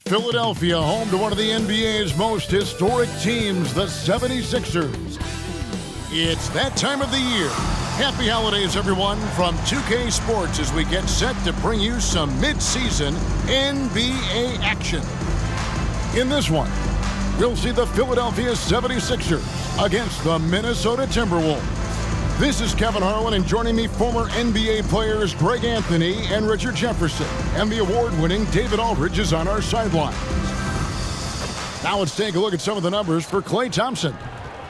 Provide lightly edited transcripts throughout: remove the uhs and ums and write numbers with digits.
Philadelphia, home to one of the NBA's most historic teams, the 76ers. It's that time of the year. Happy holidays, everyone, from 2K Sports as we get set to bring you some mid-season NBA action. In this one, we'll see the Philadelphia 76ers against the Minnesota Timberwolves. This is Kevin Harlan, and joining me, former NBA players Greg Anthony and Richard Jefferson. And the award-winning David Aldridge is on our sidelines. Now let's take a look at some of the numbers for Klay Thompson.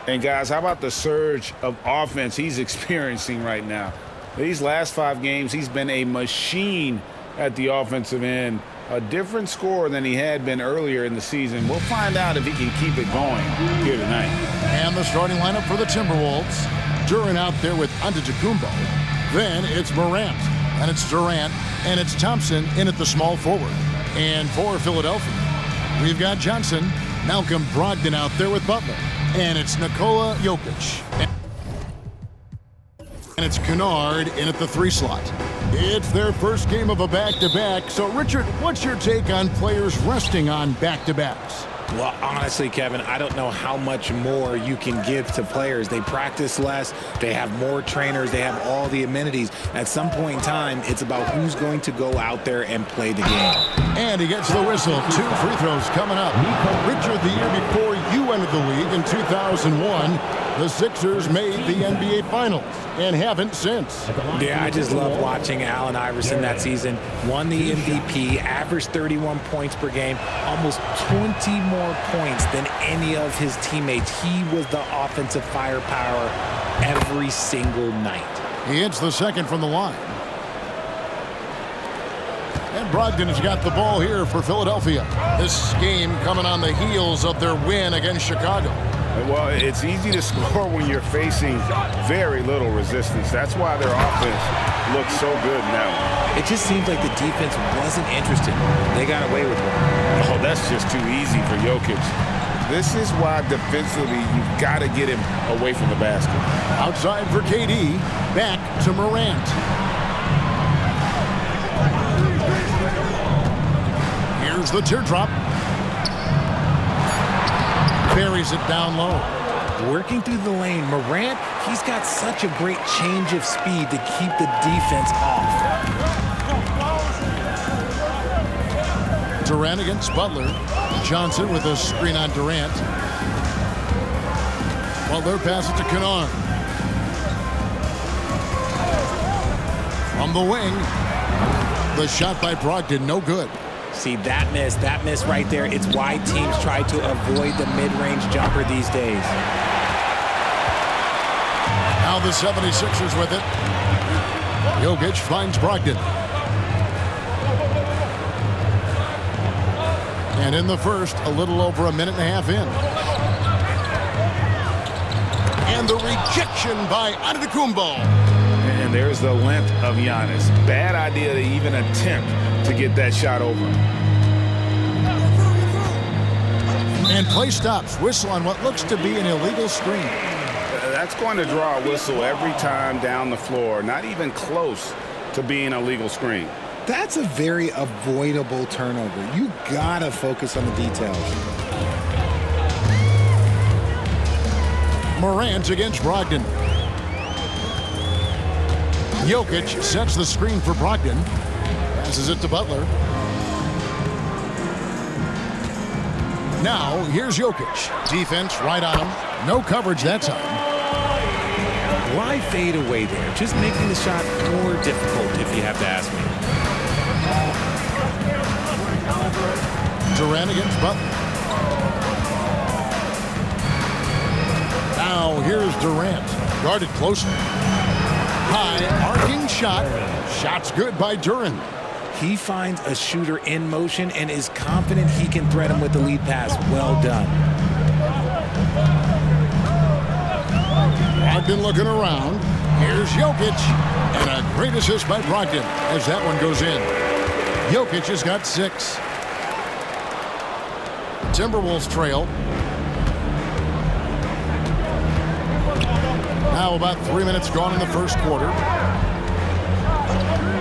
And guys, how about the surge of offense he's experiencing right now? These last 5 games, he's been a machine at the offensive end. A different scorer than he had been earlier in the season. We'll find out if he can keep it going here tonight. And the starting lineup for the Timberwolves. Durant out there with Antetokounmpo. Then it's Morant, and it's Durant, and it's Thompson in at the small forward. And for Philadelphia, we've got Johnson, Malcolm Brogdon out there with Butler, and it's Nikola Jokic. And it's Kennard in at the 3 slot. It's their first game of a back-to-back. So, Richard, what's your take on players resting on back-to-backs? Well, honestly, Kevin, I don't know how much more you can give to players. They practice less. They have more trainers. They have all the amenities. At some point in time, it's about who's going to go out there and play the game. And he gets the whistle. 2 free throws coming up. Richard, the year before you entered the league in 2001, the Sixers made the NBA Finals and haven't since. Yeah, I just love watching Allen Iverson that season. Won the MVP, averaged 31 points per game, almost 20 more points than any of his teammates. He was the offensive firepower every single night. He hits the second from the line. And Brogdon has got the ball here for Philadelphia. This game coming on the heels of their win against Chicago. Well, it's easy to score when you're facing very little resistance. That's why their offense looks so good now. It just seems like the defense wasn't interested. They got away with one. Oh, that's just too easy for Jokic. This is why defensively you've got to get him away from the basket. Outside for KD, back to Morant. Here's the teardrop. Buries it down low. Working through the lane, Morant, he's got such a great change of speed to keep the defense off. Durant against Butler. Johnson with a screen on Durant. Butler passes to Kennard. From the wing. The shot by Brogdon, no good. See, that miss right there, it's why teams try to avoid the mid-range jumper these days. Now the 76ers with it. Jokic finds Brogdon. And in the first, a little over a minute and a half in. And the rejection by Antetokounmpo. And there's the length of Giannis. Bad idea to even attempt to get that shot over. And play stops. Whistle on what looks to be an illegal screen. That's going to draw a whistle every time down the floor. Not even close to being a legal screen. That's a very avoidable turnover. You gotta focus on the details. Morant against Brogdon. Jokic sets the screen for Brogdon. Passes it to Butler. Now, here's Jokic. Defense right on him. No coverage that time. Why fade away there? Just making the shot more difficult, if you have to ask me. Durant against Butler. Now, here's Durant. Guarded closely. High, arcing shot. Shot's good by Durant. He finds a shooter in motion and is confident he can thread him with the lead pass. Well done. Brogdon looking around. Here's Jokic. And a great assist by Brogdon as that one goes in. Jokic has got 6. Timberwolves trail. Now about 3 minutes gone in the first quarter.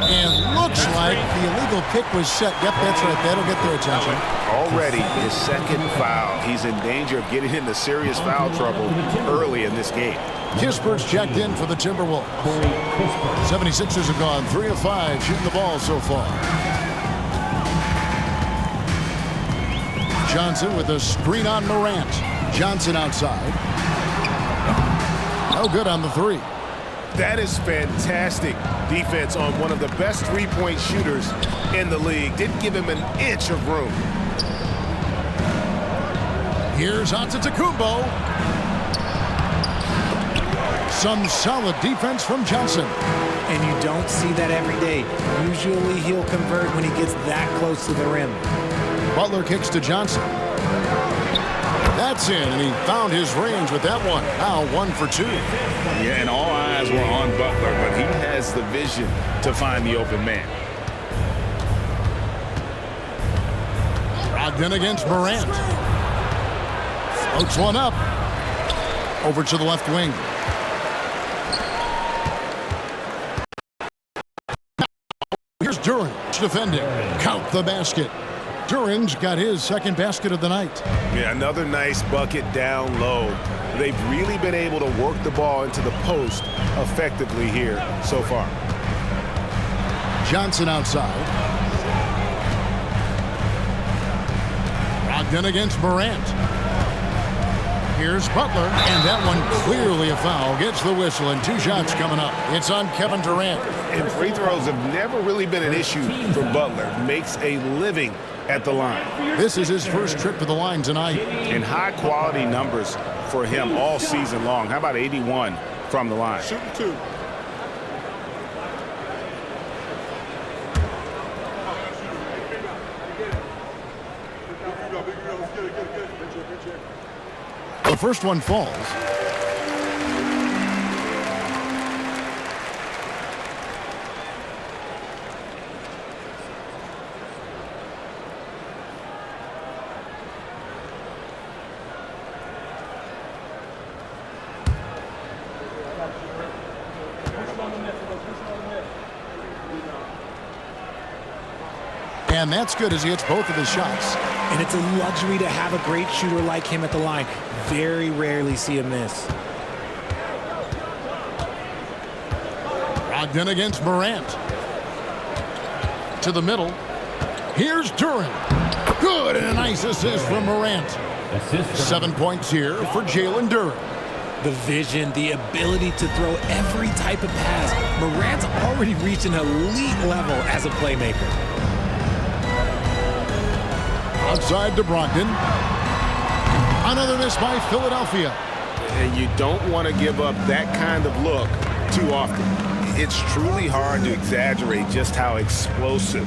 And look Looks like the illegal kick was set. Yep, that's right. That'll get their attention. Already his second foul. He's in danger of getting into serious foul trouble early in this game. Kisper's checked in for the Timberwolves. 76ers have gone 3 of 5 shooting the ball so far. Johnson with a screen on Morant. Johnson outside. No good on the three. That is fantastic defense on one of the best three-point shooters in the league. Didn't give him an inch of room. Here's Antetokounmpo. Some solid defense from Johnson. And you don't see that every day. Usually he'll convert when he gets that close to the rim. Butler kicks to Johnson. That's in, and he found his range with that one. Now 1 for 2. Yeah, and all eyes were on Butler, but he has the vision to find the open man. Brogdon against Morant. Floats one up. Over to the left wing. Here's Duran defending. Count the basket. Duran's got his second basket of the night. Yeah, another nice bucket down low. They've really been able to work the ball into the post effectively here so far. Johnson outside. Brogdon against Morant. Here's Butler, and that one clearly a foul. Gets the whistle, and 2 shots coming up. It's on Kevin Durant. And free throws have never really been an issue for Butler. Makes a living at the line. This is his first trip to the line tonight. And high-quality numbers for him all season long. How about 81 from the line? Shooting 2. The first one falls. And that's good as he hits both of his shots. And it's a luxury to have a great shooter like him at the line. Very rarely see a miss. Brogdon against Morant. To the middle. Here's Duran. Good, and a nice assist from Morant. 7 points here for Jalen Duran. The vision, the ability to throw every type of pass. Morant's already reached an elite level as a playmaker. Outside to Brogdon. Another miss by Philadelphia. And you don't want to give up that kind of look too often. It's truly hard to exaggerate just how explosive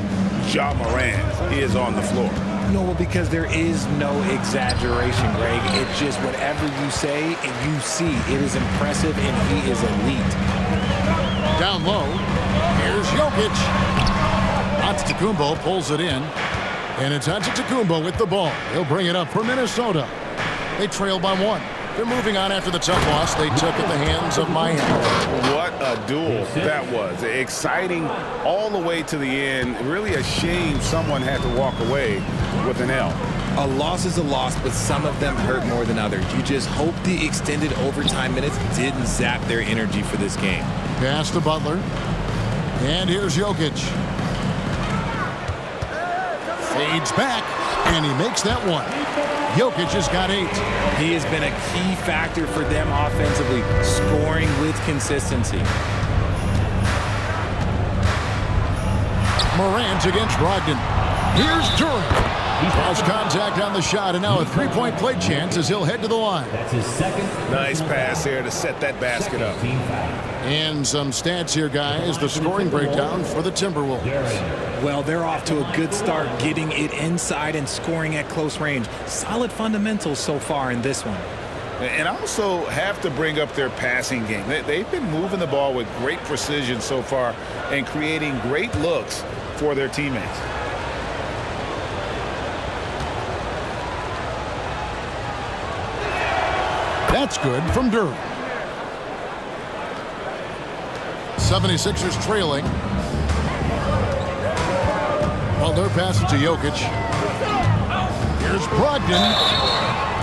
Ja Morant is on the floor. No, because there is no exaggeration, Greg. It's just whatever you say and you see. It is impressive, and he is elite. Down low. Here's Jokic. Antetokounmpo pulls it in. And it's Antetokounmpo with the ball. He'll bring it up for Minnesota. They trail by 1. They're moving on after the tough loss they took at the hands of Miami. What a duel that was. Exciting all the way to the end. Really a shame someone had to walk away with an L. A loss is a loss, but some of them hurt more than others. You just hope the extended overtime minutes didn't zap their energy for this game. Pass to Butler. And here's Jokic. Fades back, and he makes that one. Jokic has got 8. He has been a key factor for them offensively, scoring with consistency. Morant against Brogdon. Here's Duran. Cross contact on the shot, and now a 3-point play chance as he'll head to the line. That's his second. Nice pass there to set that basket up. And some stats here, guys. The scoring breakdown for the Timberwolves. Well, they're off to a good start, getting it inside and scoring at close range. Solid fundamentals so far in this one. And also have to bring up their passing game. They've been moving the ball with great precision so far and creating great looks for their teammates. That's good from Duran. 76ers trailing. Butler passes to Jokic. Here's Brogdon.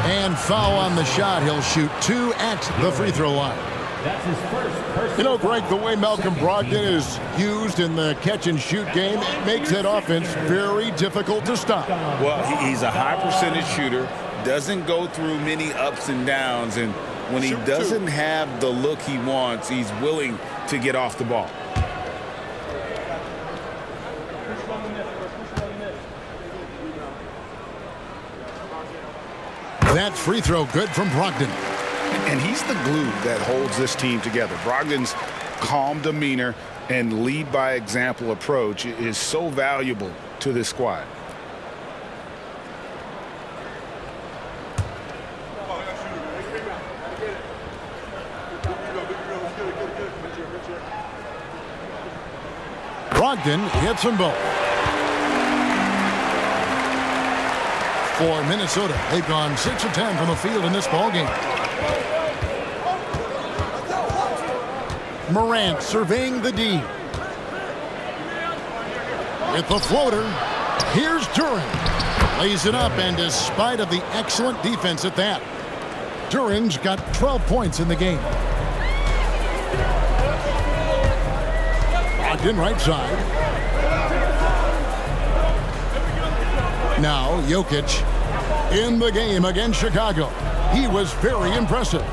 And foul on the shot. He'll shoot 2 at the free throw line. That's his first. You know, Greg, the way Malcolm Brogdon is used in the catch-and-shoot game, it makes that offense very difficult to stop. Well, he's a high percentage shooter, doesn't go through many ups and downs, and when he doesn't have the look he wants, he's willing to get off the ball. That free throw good from Brogdon. And he's the glue that holds this team together. Brogdon's calm demeanor and lead by example approach is so valuable to this squad. Brogdon hits them both. For Minnesota, they've gone 6 of 10 from the field in this ballgame. Morant surveying the D. With the floater, here's Duren. Lays it up, and despite of the excellent defense at that, Duren's got 12 points in the game. Brogdon right side. Now Jokic in the game against Chicago. He was very impressive.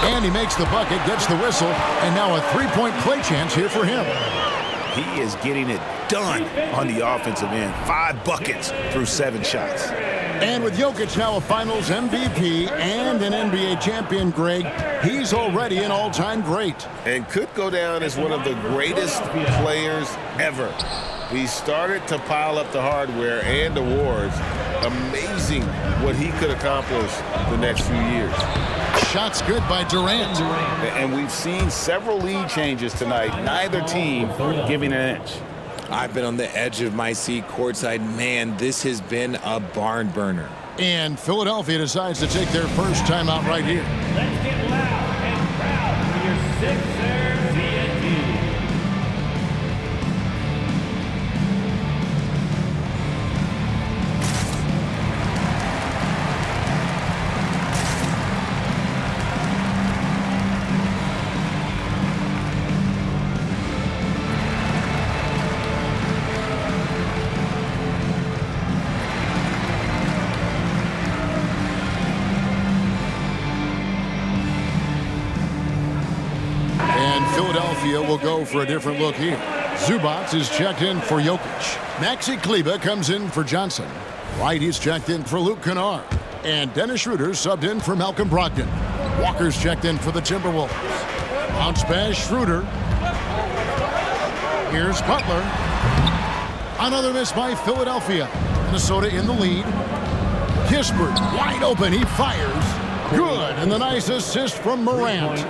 And he makes the bucket, gets the whistle, and now a three-point play chance here for him. He is getting it done on the offensive end. 5 buckets through 7 shots. And with Jokic now a Finals MVP and an NBA champion, Greg, he's already an all-time great. And could go down as one of the greatest players ever. He started to pile up the hardware and awards. Amazing what he could accomplish the next few years. Shots good by Durant. And we've seen several lead changes tonight. Neither team giving an inch. I've been on the edge of my seat courtside. Man, this has been a barn burner. And Philadelphia decides to take their first timeout right here. Let's get loud and proud for your Sixers TNT. Philadelphia will go for a different look here. Zubac is checked in for Jokic. Maxi Kleber comes in for Johnson. White is checked in for Luke Kennard. And Dennis Schroeder subbed in for Malcolm Brogdon. Walker's checked in for the Timberwolves. Bounce pass, Schroeder. Here's Butler. Another miss by Philadelphia. Minnesota in the lead. Kispert wide open. He fires. Good. And the nice assist from Morant.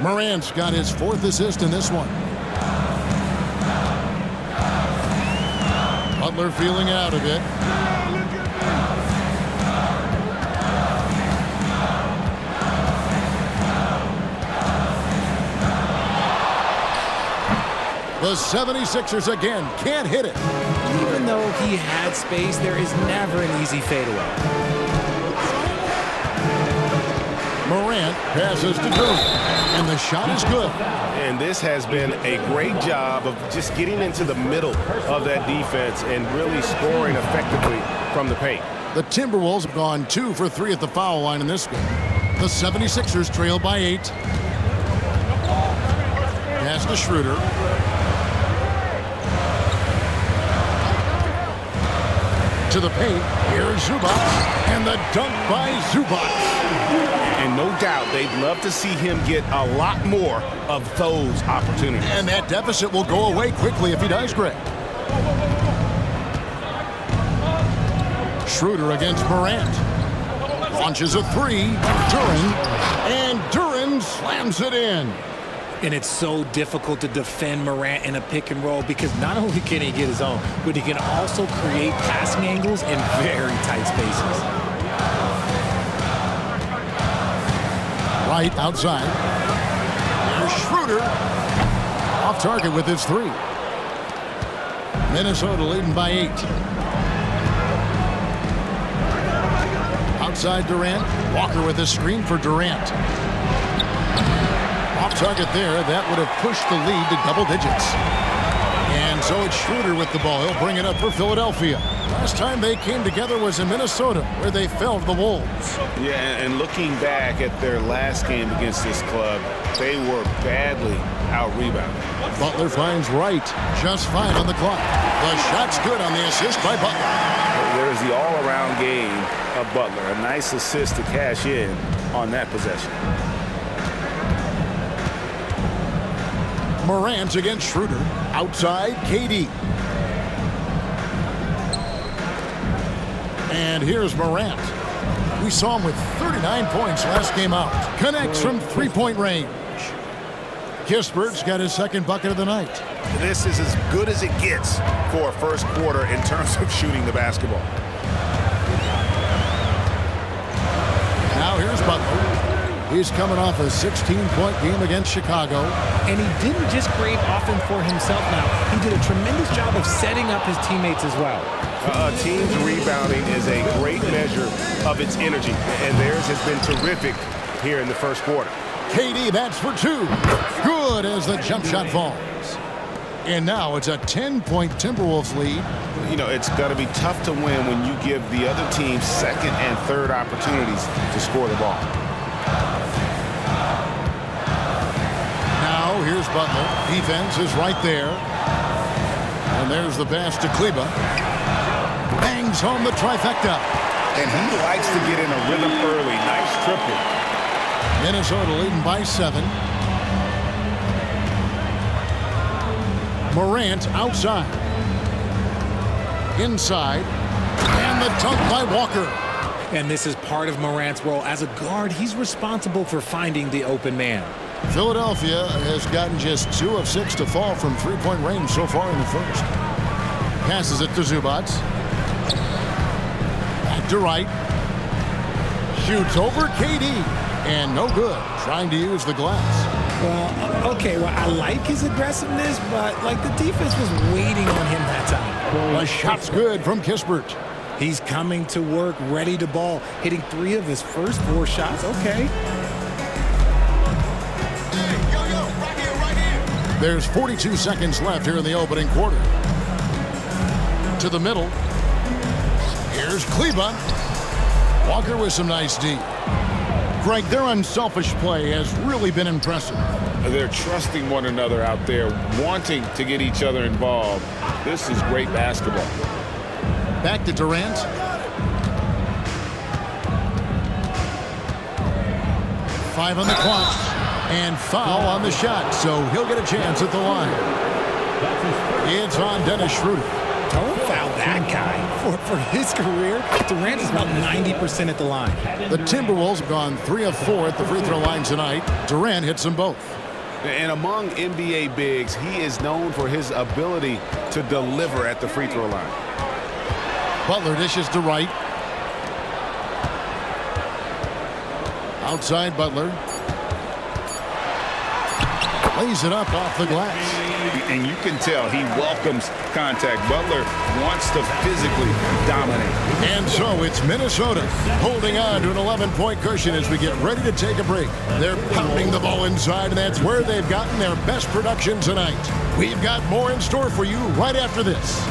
Morant's got his 4th assist in this one. Butler feeling out of it. The 76ers again can't hit it. Even though he had space, there is never an easy fadeaway. Morant passes to Duren. And the shot is good. And this has been a great job of just getting into the middle of that defense and really scoring effectively from the paint. The Timberwolves have gone 2 for 3 at the foul line in this game. The 76ers trail by 8. Pass to Schroeder. To the paint. Here's Zubac. And the dunk by Zubac. And no doubt they'd love to see him get a lot more of those opportunities. And that deficit will go away quickly if he does, Greg. Schroeder against Morant. Launches a 3. Duren. And Duren slams it in. And it's so difficult to defend Morant in a pick and roll because not only can he get his own, but he can also create passing angles in very tight spaces. Right outside. Here's Schroeder. Off target with his 3. Minnesota leading by 8. Outside Durant. Walker with a screen for Durant. Off target there. That would have pushed the lead to double digits. And so it's Schroeder with the ball. He'll bring it up for Philadelphia. Last time they came together was in Minnesota, where they fell to the Wolves. Yeah, and looking back at their last game against this club, they were badly out-rebounded. Butler finds Wright. Just fine on the clock. The shot's good on the assist by Butler. There's the all-around game of Butler. A nice assist to cash in on that possession. Morant against Schroeder. Outside, KD. And here's Morant. We saw him with 39 points last game out. Connects from three-point range. Kispert's got his second bucket of the night. This is as good as it gets for a first quarter in terms of shooting the basketball. Now here's Butler. He's coming off a 16-point game against Chicago. And he didn't just create offense for himself now. He did a tremendous job of setting up his teammates as well. A team's rebounding is a great measure of its energy, and theirs has been terrific here in the first quarter. KD, that's for 2. Good as the jump shot falls. And now it's a 10-point Timberwolves lead. You know, it's going to be tough to win when you give the other team second and third opportunities to score the ball. Now here's Butler. Defense is right there. And there's the pass to Kleba. Bangs home the trifecta. And he likes to get in a rhythm early. Nice triple. Minnesota leading by 7. Morant outside. Inside. And the dunk by Walker. And this is part of Morant's role. As a guard, he's responsible for finding the open man. Philadelphia has gotten just 2 of 6 to fall from three-point range so far in the first. Passes it to Zubac. Back to Wright. Shoots over KD. And no good. Trying to use the glass. Well, okay, well, I like his aggressiveness, but, like, the defense was waiting on him that time. The shot's good from Kispert. He's coming to work, ready to ball, hitting 3 of his first 4 shots. Okay. There's 42 seconds left here in the opening quarter. To the middle. Here's Kleba. Walker with some nice D. Greg, their unselfish play has really been impressive. They're trusting one another out there, wanting to get each other involved. This is great basketball. Back to Durant. Five on the clock. And foul on the shot, so he'll get a chance at the line. It's on Dennis Schroeder. Don't foul that guy. For his career, Durant is about 90% at the line. The Timberwolves have gone 3 of 4 at the free throw line tonight. Durant hits them both. And among NBA bigs, he is known for his ability to deliver at the free throw line. Butler dishes to Wright. Outside Butler. Lays it up off the glass. And you can tell he welcomes contact. Butler wants to physically dominate. And so it's Minnesota holding on to an 11-point cushion as we get ready to take a break. They're pounding the ball inside, and that's where they've gotten their best production tonight. We've got more in store for you right after this.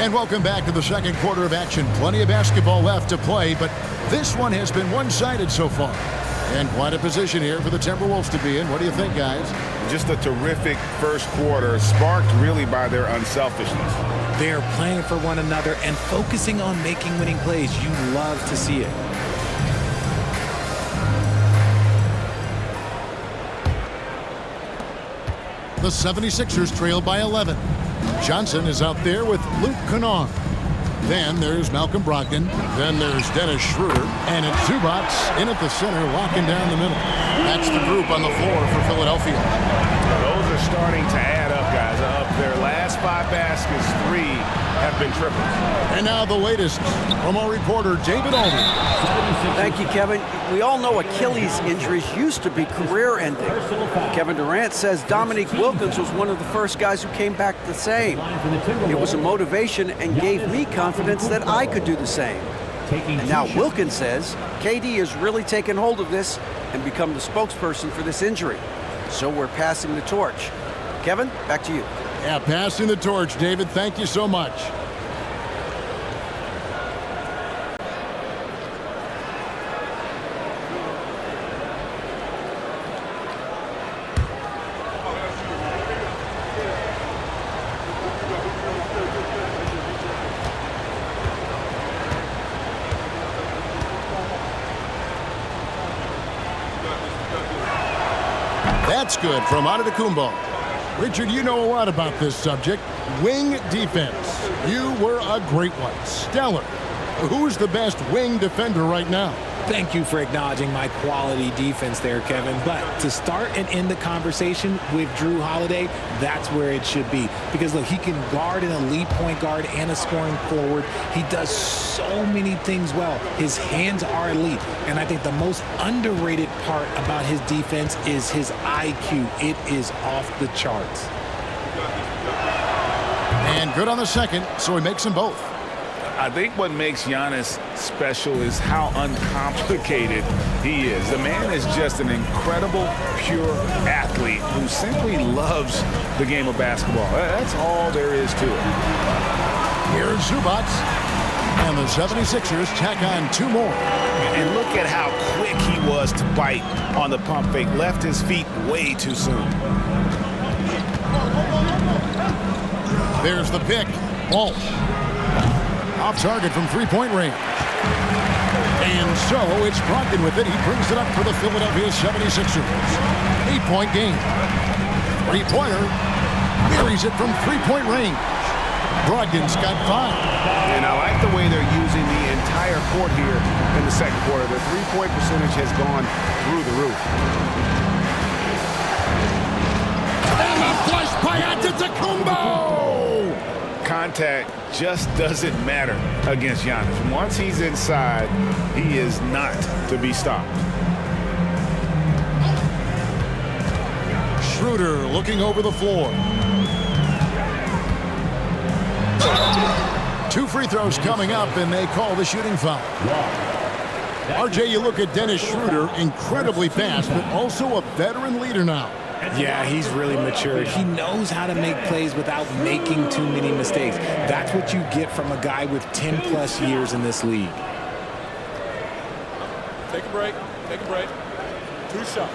And welcome back to the second quarter of action. Plenty of basketball left to play, but this one has been one-sided so far. And quite a position here for the Timberwolves to be in. What do you think, guys? Just a terrific first quarter, sparked really by their unselfishness. They're playing for one another and focusing on making winning plays. You love to see it. The 76ers trail by 11. Johnson is out there with Luke Kennard. Then there's Malcolm Brogdon. Then there's Dennis Schroeder. And it's Zubac in at the center, locking down the middle. That's the group on the floor for Philadelphia. Those are starting to add up, guys. Up their last 5 baskets, 3 have been triples. And now the latest from our reporter, David Aldridge. Thank you, Kevin. We all know Achilles injuries used to be career-ending. Kevin Durant says Dominique Wilkins was one of the first guys who came back the same. It was a motivation and gave me confidence that I could do the same. And now Wilkins says KD has really taken hold of this and become the spokesperson for this injury. So we're passing the torch. Kevin, back to you. Yeah, passing the torch, David. Thank you so much. That's good from Antetokounmpo. Richard, you know a lot about this subject. Wing defense. You were a great one. Stellar. Who's the best wing defender right now? Thank you for acknowledging my quality defense there, Kevin. But to start and end the conversation with Drew Holiday, that's where it should be. Because, look, he can guard an elite point guard and a scoring forward. He does so many things well. His hands are elite. And I think the most underrated part about his defense is his IQ. It is off the charts. And good on the second, so he makes them both. I think what makes Giannis special is how uncomplicated he is. The man is just an incredible, pure athlete who simply loves the game of basketball. That's all there is to it. Here's Zubac. And the 76ers tack on 2 more. And look at how quick he was to bite on the pump fake. Left his feet way too soon. There's the pick. Ball. Off target from 3-point range. And so it's Brogdon with it. He brings it up for the Philadelphia 76ers. 8-point game. 3-pointer. Buries it from 3-point range. Brogdon's got 5. And I like the way they're using the entire court here in the second quarter. Their 3-point percentage has gone through the roof. And a flush by Antetokounmpo! Contact just doesn't matter against Giannis. Once he's inside, he is not to be stopped. Schroeder looking over the floor. 2 free throws coming up, and they call the shooting foul. RJ, you look at Dennis Schroeder, incredibly fast, but also a veteran leader now. Yeah, he's really matured. He knows how to make plays without making too many mistakes. That's what you get from a guy with 10-plus years in this league. Take a break. Take a break. 2 shots.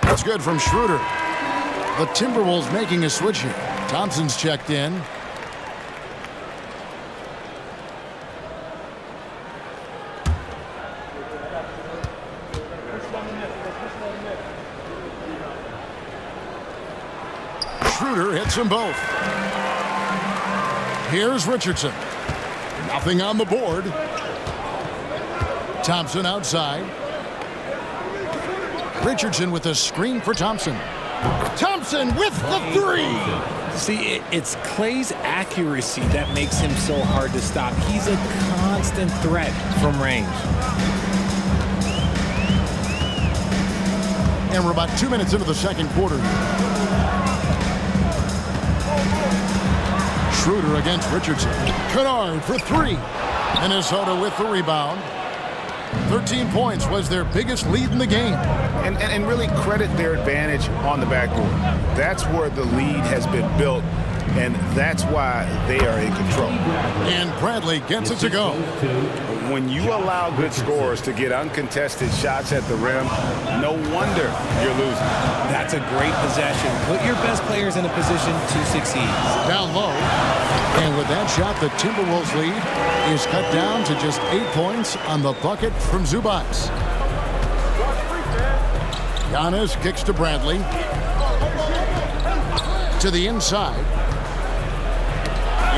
That's good from Schroeder. The Timberwolves making a switch here. Thompson's checked in. Schroeder hits them both. Here's Richardson. Nothing on the board. Thompson outside. Richardson with a screen for Thompson. Thompson with the 3. See, it's Klay's accuracy that makes him so hard to stop. He's a constant threat from range. And we're about 2 minutes into the second quarter. Schroeder against Richardson. Kennard for 3. Minnesota with the rebound. 13 points was their biggest lead in the game. And really credit their advantage on the backboard. That's where the lead has been built, and that's why they are in control. And Bradley gets it to go. When you allow good scorers to get uncontested shots at the rim, no wonder you're losing. That's a great possession. Put your best players in a position to succeed. Down low. And with that shot, the Timberwolves lead is cut down to just 8 points on the bucket from Zubac. Giannis kicks to Bradley. To the inside.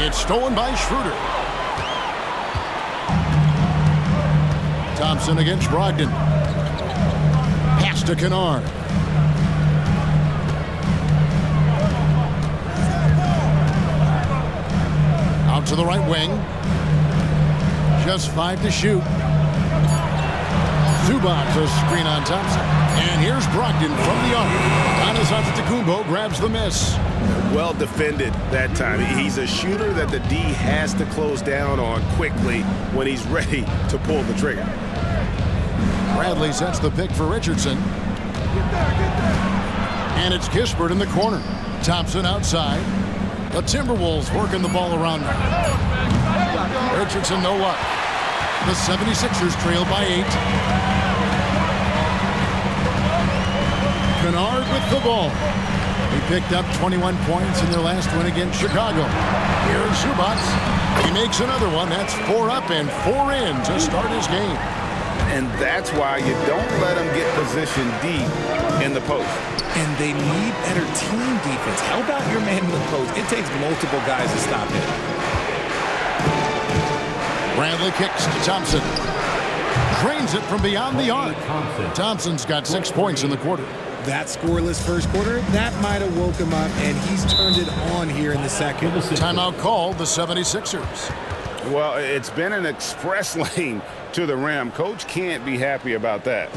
It's stolen by Schroeder. Thompson against Brogdon. Pass to Kennard. Out to the right wing. Just 5 to shoot. Zubac, a screen on Thompson. And here's Brogdon from the arc. Giannis Antetokounmpo grabs the miss. Well defended that time. He's a shooter that the D has to close down on quickly when he's ready to pull the trigger. Bradley sets the pick for Richardson. And it's Kispert in the corner. Thompson outside. The Timberwolves working the ball around now. Richardson no luck. The 76ers trail by 8. Kennard with the ball. He picked up 21 points in their last win against Chicago. Here's Zubac. He makes another one. That's 4 up and 4 in to start his game. And that's why you don't let them get positioned deep in the post. And they need better team defense. Help out your man in the post. It takes multiple guys to stop it. Bradley kicks to Thompson. Drains it from beyond the arc. Thompson's got 6 points in the quarter. That scoreless first quarter, that might have woke him up, and he's turned it on here in the second. Timeout called the 76ers. Well, it's been an express lane to the rim. Coach can't be happy about that.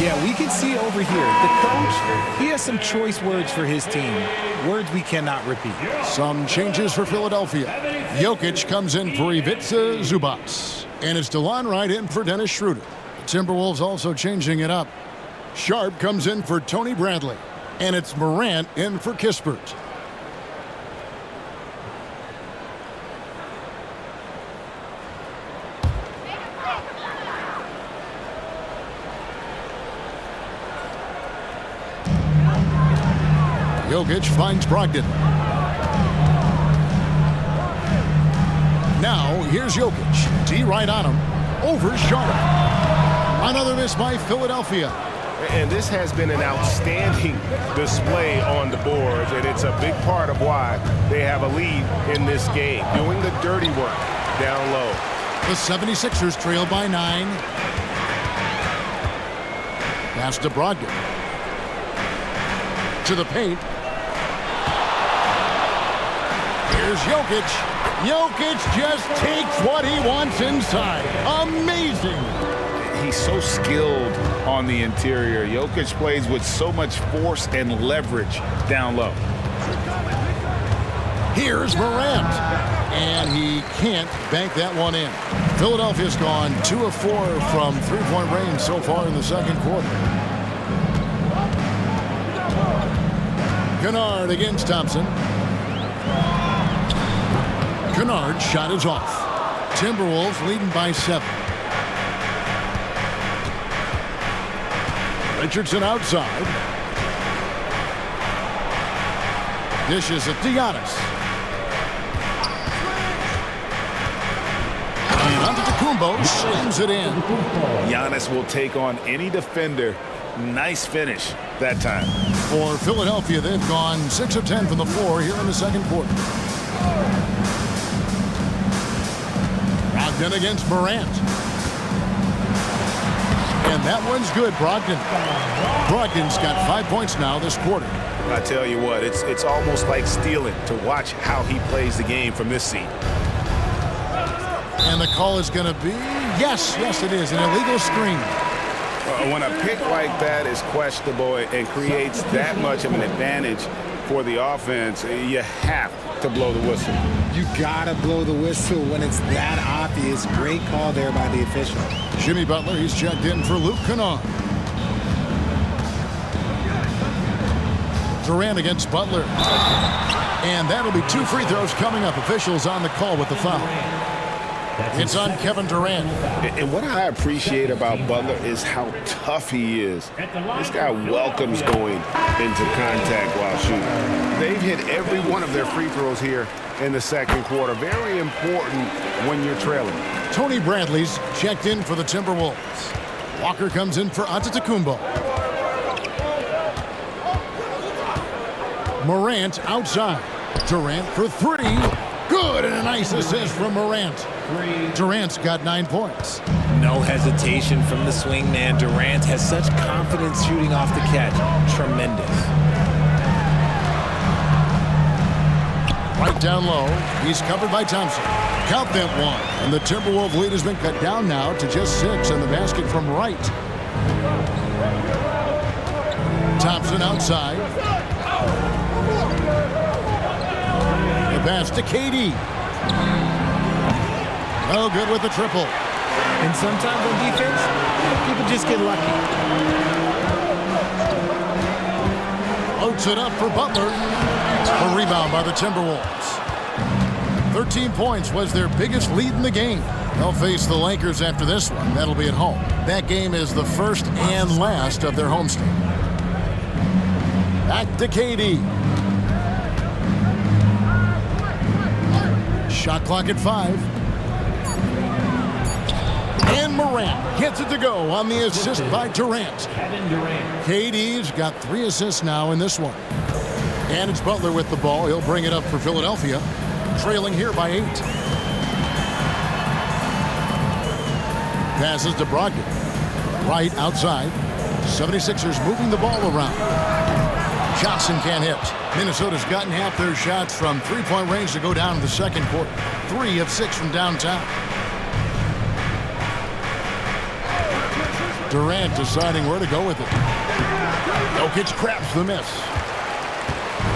Yeah, we can see over here, the coach, he has some choice words for his team. Words we cannot repeat. Some changes for Philadelphia. Jokic comes in for Ivica Zubac. And it's DeLon Wright in for Dennis Schroeder. The Timberwolves also changing it up. Sharp comes in for Tony Bradley. And it's Morant in for Kispert. Jokic finds Brogdon. Now, here's Jokic. D right on him. Over Sharp. Another miss by Philadelphia. And this has been an outstanding display on the boards, and it's a big part of why they have a lead in this game, doing the dirty work down low. The 76ers trail by 9. Pass to Brogdon. To the paint. Here's Jokic. Jokic just takes what he wants inside. Amazing. He's so skilled on the interior. Jokic plays with so much force and leverage down low. Here's Morant. And he can't bank that one in. Philadelphia's gone 2 of 4 from three-point range so far in the second quarter. Kennard against Thompson. Kennard's shot is off. Timberwolves leading by 7. Richardson outside. Dishes it to Giannis. And Antetokounmpo slams it in. Giannis will take on any defender. Nice finish that time. For Philadelphia, they've gone 6 of 10 from the floor here in the second quarter. Brogdon against Morant. And that one's good, Brogdon. Brogdon's got 5 points now this quarter. I tell you what, it's almost like stealing to watch how he plays the game from this seat. And the call is going to be, yes, it is, an illegal screen. When a pick like that is questionable and creates that much of an advantage for the offense, you have to blow the whistle. You gotta blow the whistle when it's that obvious. Great call there by the official. Jimmy Butler, he's checked in for Luke Kennard. Durant against Butler. And that'll be 2 free throws coming up. Officials on the call with the foul. It's on Kevin Durant. And what I appreciate about Butler is how tough he is. This guy welcomes going into contact while shooting. They've hit every one of their free throws here in the second quarter. Very important when you're trailing. Tony Bradley's checked in for the Timberwolves. Walker comes in for Antetokounmpo. Morant outside. Durant for three. Good, and a nice assist from Morant. Durant's got 9 points. No hesitation from the swing man. Durant has such confidence shooting off the catch. Tremendous. Right down low. He's covered by Thompson. Count them one. And the Timberwolves lead has been cut down now to just 6 in the basket from right. Thompson outside. The pass to KD. Oh, good with the triple. And sometimes on defense, people just get lucky. Floats it up for Butler. A rebound by the Timberwolves. 13 points was their biggest lead in the game. They'll face the Lakers after this one. That'll be at home. That game is the first and last of their homestand. Back to KD. Shot clock at 5. And Morant gets it to go on the assist by Durant. KD's got 3 assists now in this one. And it's Butler with the ball. He'll bring it up for Philadelphia, trailing here by 8. Passes to Brogdon. Right outside. 76ers moving the ball around. Johnson can't hit. Minnesota's gotten half their shots from three-point range to go down in the second quarter. 3 of 6 from downtown. Durant deciding where to go with it. Jokic craps the miss.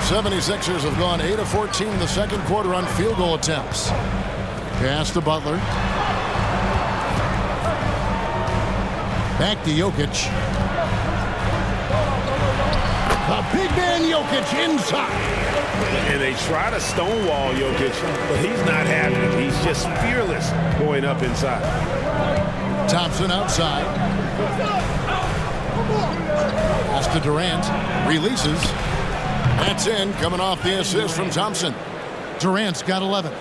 76ers have gone 8 of 14 in the second quarter on field goal attempts. Pass to Butler. Back to Jokic. The big man Jokic inside. And they try to stonewall Jokic, but he's not having it. He's just fearless going up inside. Thompson outside. Pass to Durant. Releases. That's in, coming off the assist from Thompson. Durant's got 11.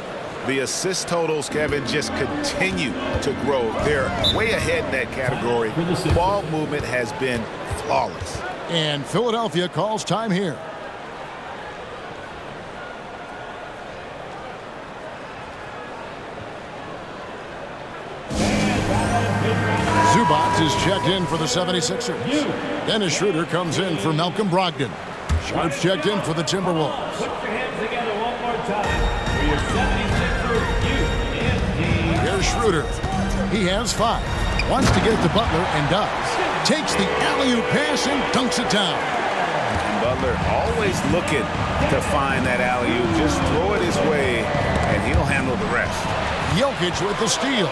The assist totals, Kevin, just continue to grow. They're way ahead in that category. Ball movement has been flawless. And Philadelphia calls time here. Zubac is checked in for the 76ers. Dennis Schroeder comes in for Malcolm Brogdon. Sharp's checked in for the Timberwolves. Put your hands together one more time for your 76ers UND. Here's Schroeder. He has 5. Wants to get it to Butler and does. Takes the alley-oop pass and dunks it down. And Butler always looking to find that alley-oop. Just throw it his way, and he'll handle the rest. Jokic with the steal.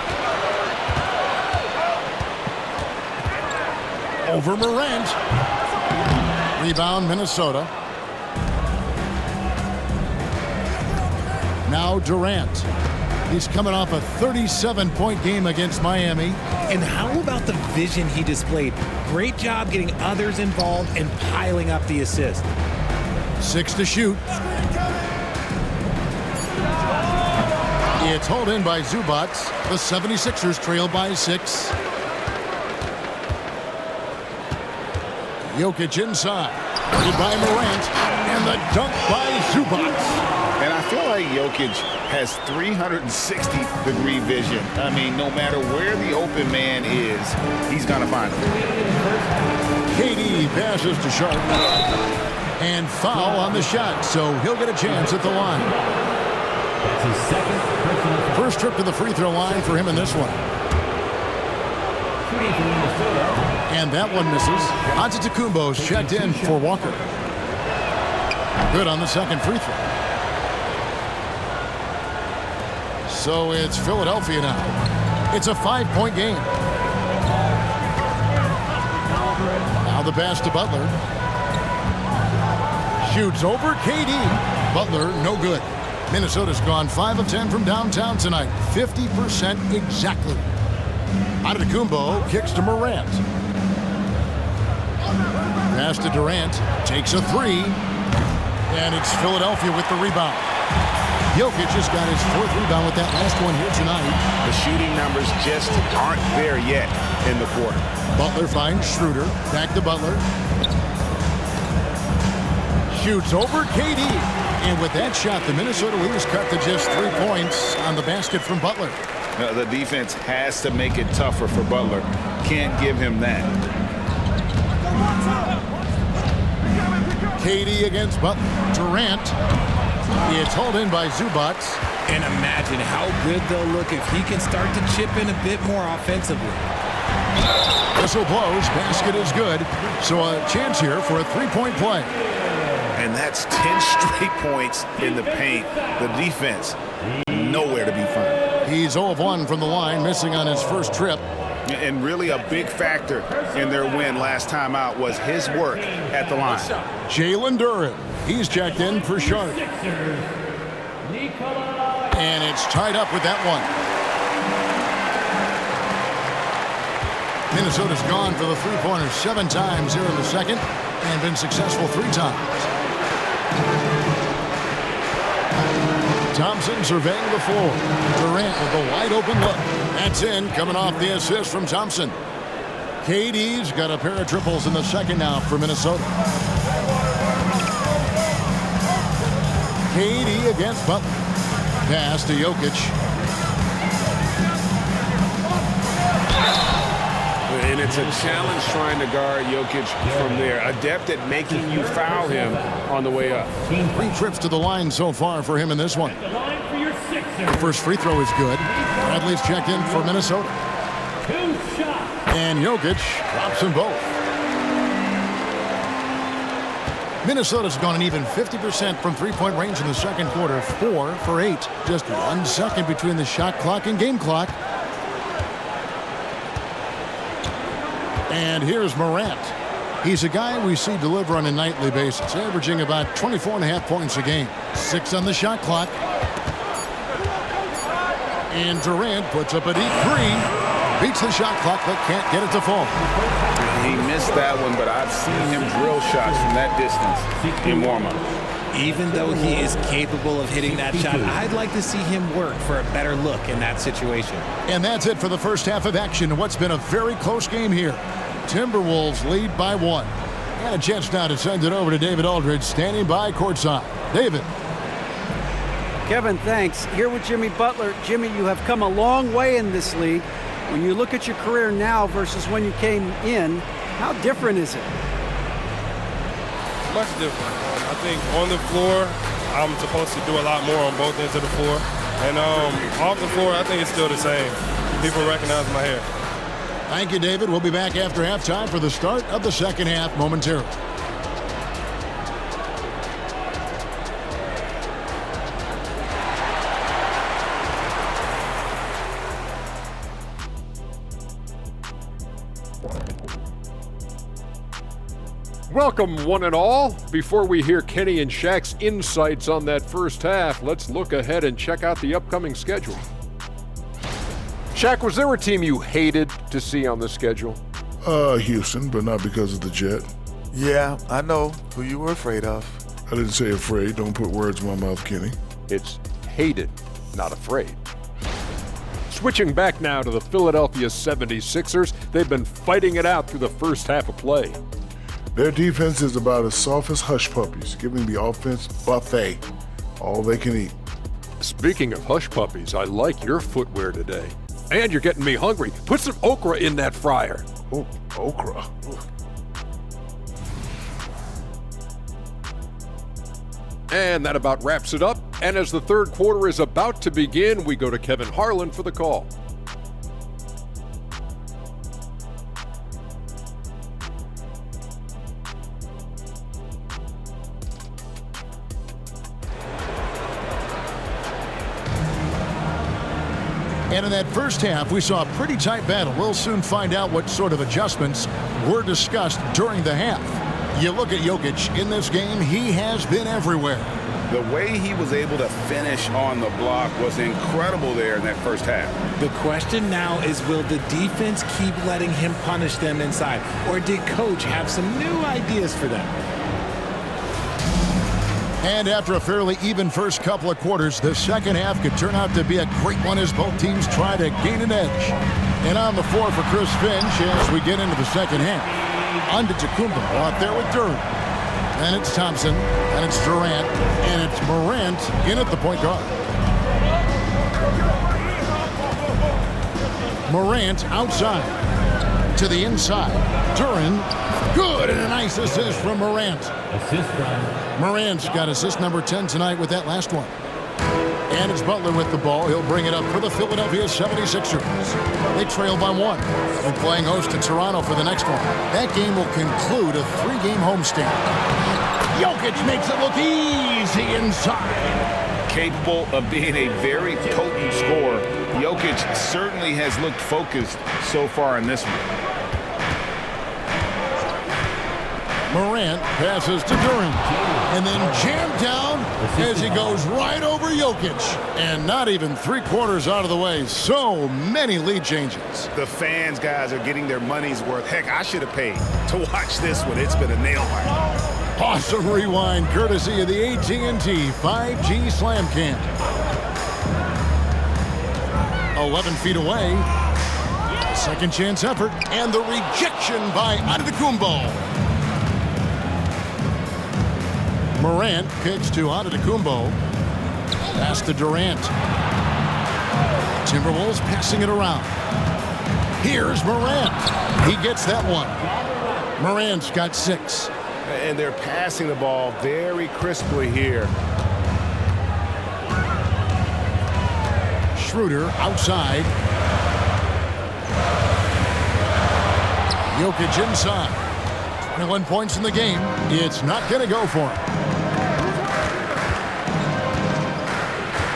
Over Morant. Rebound, Minnesota. Now Durant. He's coming off a 37-point game against Miami. And how about the vision he displayed? Great job getting others involved and piling up the assist. 6 to shoot. It's hauled in by Zubac. The 76ers trail by 6. Jokic inside. Guarded by Morant. And the dunk by Zubac. And I feel like Jokic has 360-degree vision. I mean, no matter where the open man is, he's going to find him. KD passes to Sharp. And foul on the shot, so he'll get a chance at the line. That's his second personal. First trip to the free throw line for him in this one. Shooting for Minnesota. And that one misses. Antetokounmpo's checked in for Walker. Good on the second free throw. So it's Philadelphia now. It's a 5-point game. Now the pass to Butler. Shoots over KD. Butler, no good. Minnesota's gone 5 of 10 from downtown tonight. 50% exactly. Antetokounmpo kicks to Morant. Pass to Durant. Takes a three. And it's Philadelphia with the rebound. Jokic has got his 4th rebound with that last one here tonight. The shooting numbers just aren't there yet in the quarter. Butler finds Schroeder. Back to Butler. Shoots over KD. And with that shot, the Minnesota lead is cut to just 3 points on the basket from Butler. The defense has to make it tougher for Butler. Can't give him that. KD against Butler. Durant. It's hauled in by Zubac. And imagine how good they'll look if he can start to chip in a bit more offensively. Whistle blows. Basket is good. So a chance here for a 3-point play. And that's 10 straight points in the paint. The defense, nowhere to be found. He's 0 of 1 from the line, missing on his first trip. And really a big factor in their win last time out was his work at the line. Jalen Duren. He's checked in for Sharp. And it's tied up with that one. Minnesota's gone for the three-pointers 7 times here in the second and been successful 3 times. Thompson surveying the floor. Durant with a wide-open look. That's in, coming off the assist from Thompson. KD's got a pair of triples in the second now for Minnesota. KD against Butler. Pass to Jokic. And it's a challenge trying to guard Jokic from there. Adept at making you foul him on the way up. 3 trips to the line so far for him in this one. The first free throw is good. Bradley's checked in for Minnesota. And Jokic drops them both. Minnesota's gone an even 50% from three-point range in the second quarter. 4 for 8. Just 1 second between the shot clock and game clock. And here's Morant. He's a guy we see deliver on a nightly basis, averaging about 24.5 points a game. 6 on the shot clock. And Durant puts up a deep 3. Beats the shot clock, but can't get it to fall. He missed that one, but I've seen him drill shots from that distance in warm-up. Even though he is capable of hitting that shot, I'd like to see him work for a better look in that situation. And that's it for the first half of action. What's been a very close game here. Timberwolves lead by 1. And a chance now to send it over to David Aldridge, standing by courtside. David. Kevin, thanks. Here with Jimmy Butler. Jimmy, you have come a long way in this league. When you look at your career now versus when you came in, how different is it? Much different. I think on the floor, I'm supposed to do a lot more on both ends of the floor. And off the floor, I think it's still the same. People recognize my hair. Thank you, David. We'll be back after halftime for the start of the second half momentarily. Welcome, one and all. Before we hear Kenny and Shaq's insights on that first half, let's look ahead and check out the upcoming schedule. Shaq, was there a team you hated to see on the schedule? Houston, but not because of the Jet. Yeah, I know who you were afraid of. I didn't say afraid. Don't put words in my mouth, Kenny. It's hated, not afraid. Switching back now to the Philadelphia 76ers, they've been fighting it out through the first half of play. Their defense is about as soft as hush puppies, giving the offense buffet, all they can eat. Speaking of hush puppies, I like your footwear today. And you're getting me hungry. Put some okra in that fryer. Oh, okra. And that about wraps it up. And as the third quarter is about to begin, we go to Kevin Harlan for the call. And in that first half, we saw a pretty tight battle. We'll soon find out what sort of adjustments were discussed during the half. You look at Jokic in this game, he has been everywhere. The way he was able to finish on the block was incredible there in that first half. The question now is, will the defense keep letting him punish them inside? Or did Coach have some new ideas for them? And after a fairly even first couple of quarters, the second half could turn out to be a great one as both teams try to gain an edge. And on the floor for Chris Finch as we get into the second half. Antetokounmpo out there with Durant. And it's Thompson, and it's Durant, and it's Morant in at the point guard. Morant outside to the inside. Durant, good, and a nice assist from Morant. Morant's got assist number 10 tonight with that last one. And it's Butler with the ball. He'll bring it up for the Philadelphia 76ers. They trail by 1. They're playing host to Toronto for the next one. That game will conclude a 3-game homestand. Jokic makes it look easy inside. Capable of being a very potent scorer, Jokic certainly has looked focused so far in this one. Morant passes to Durant, and then jammed down as he goes right over Jokic. And not even 3/4 out of the way. So many lead changes. The fans, guys, are getting their money's worth. Heck, I should have paid to watch this one. It's been a nail biter. Awesome rewind courtesy of the AT&T 5G Slam Cam. 11 feet away. Second chance effort, and the rejection by Antetokounmpo. Morant kicks to Antetokounmpo. Pass to Durant. Timberwolves passing it around. Here's Morant. He gets that one. Morant's got 6. And they're passing the ball very crisply here. Schroeder outside. Jokic inside. 21 points in the game. It's not going to go for him.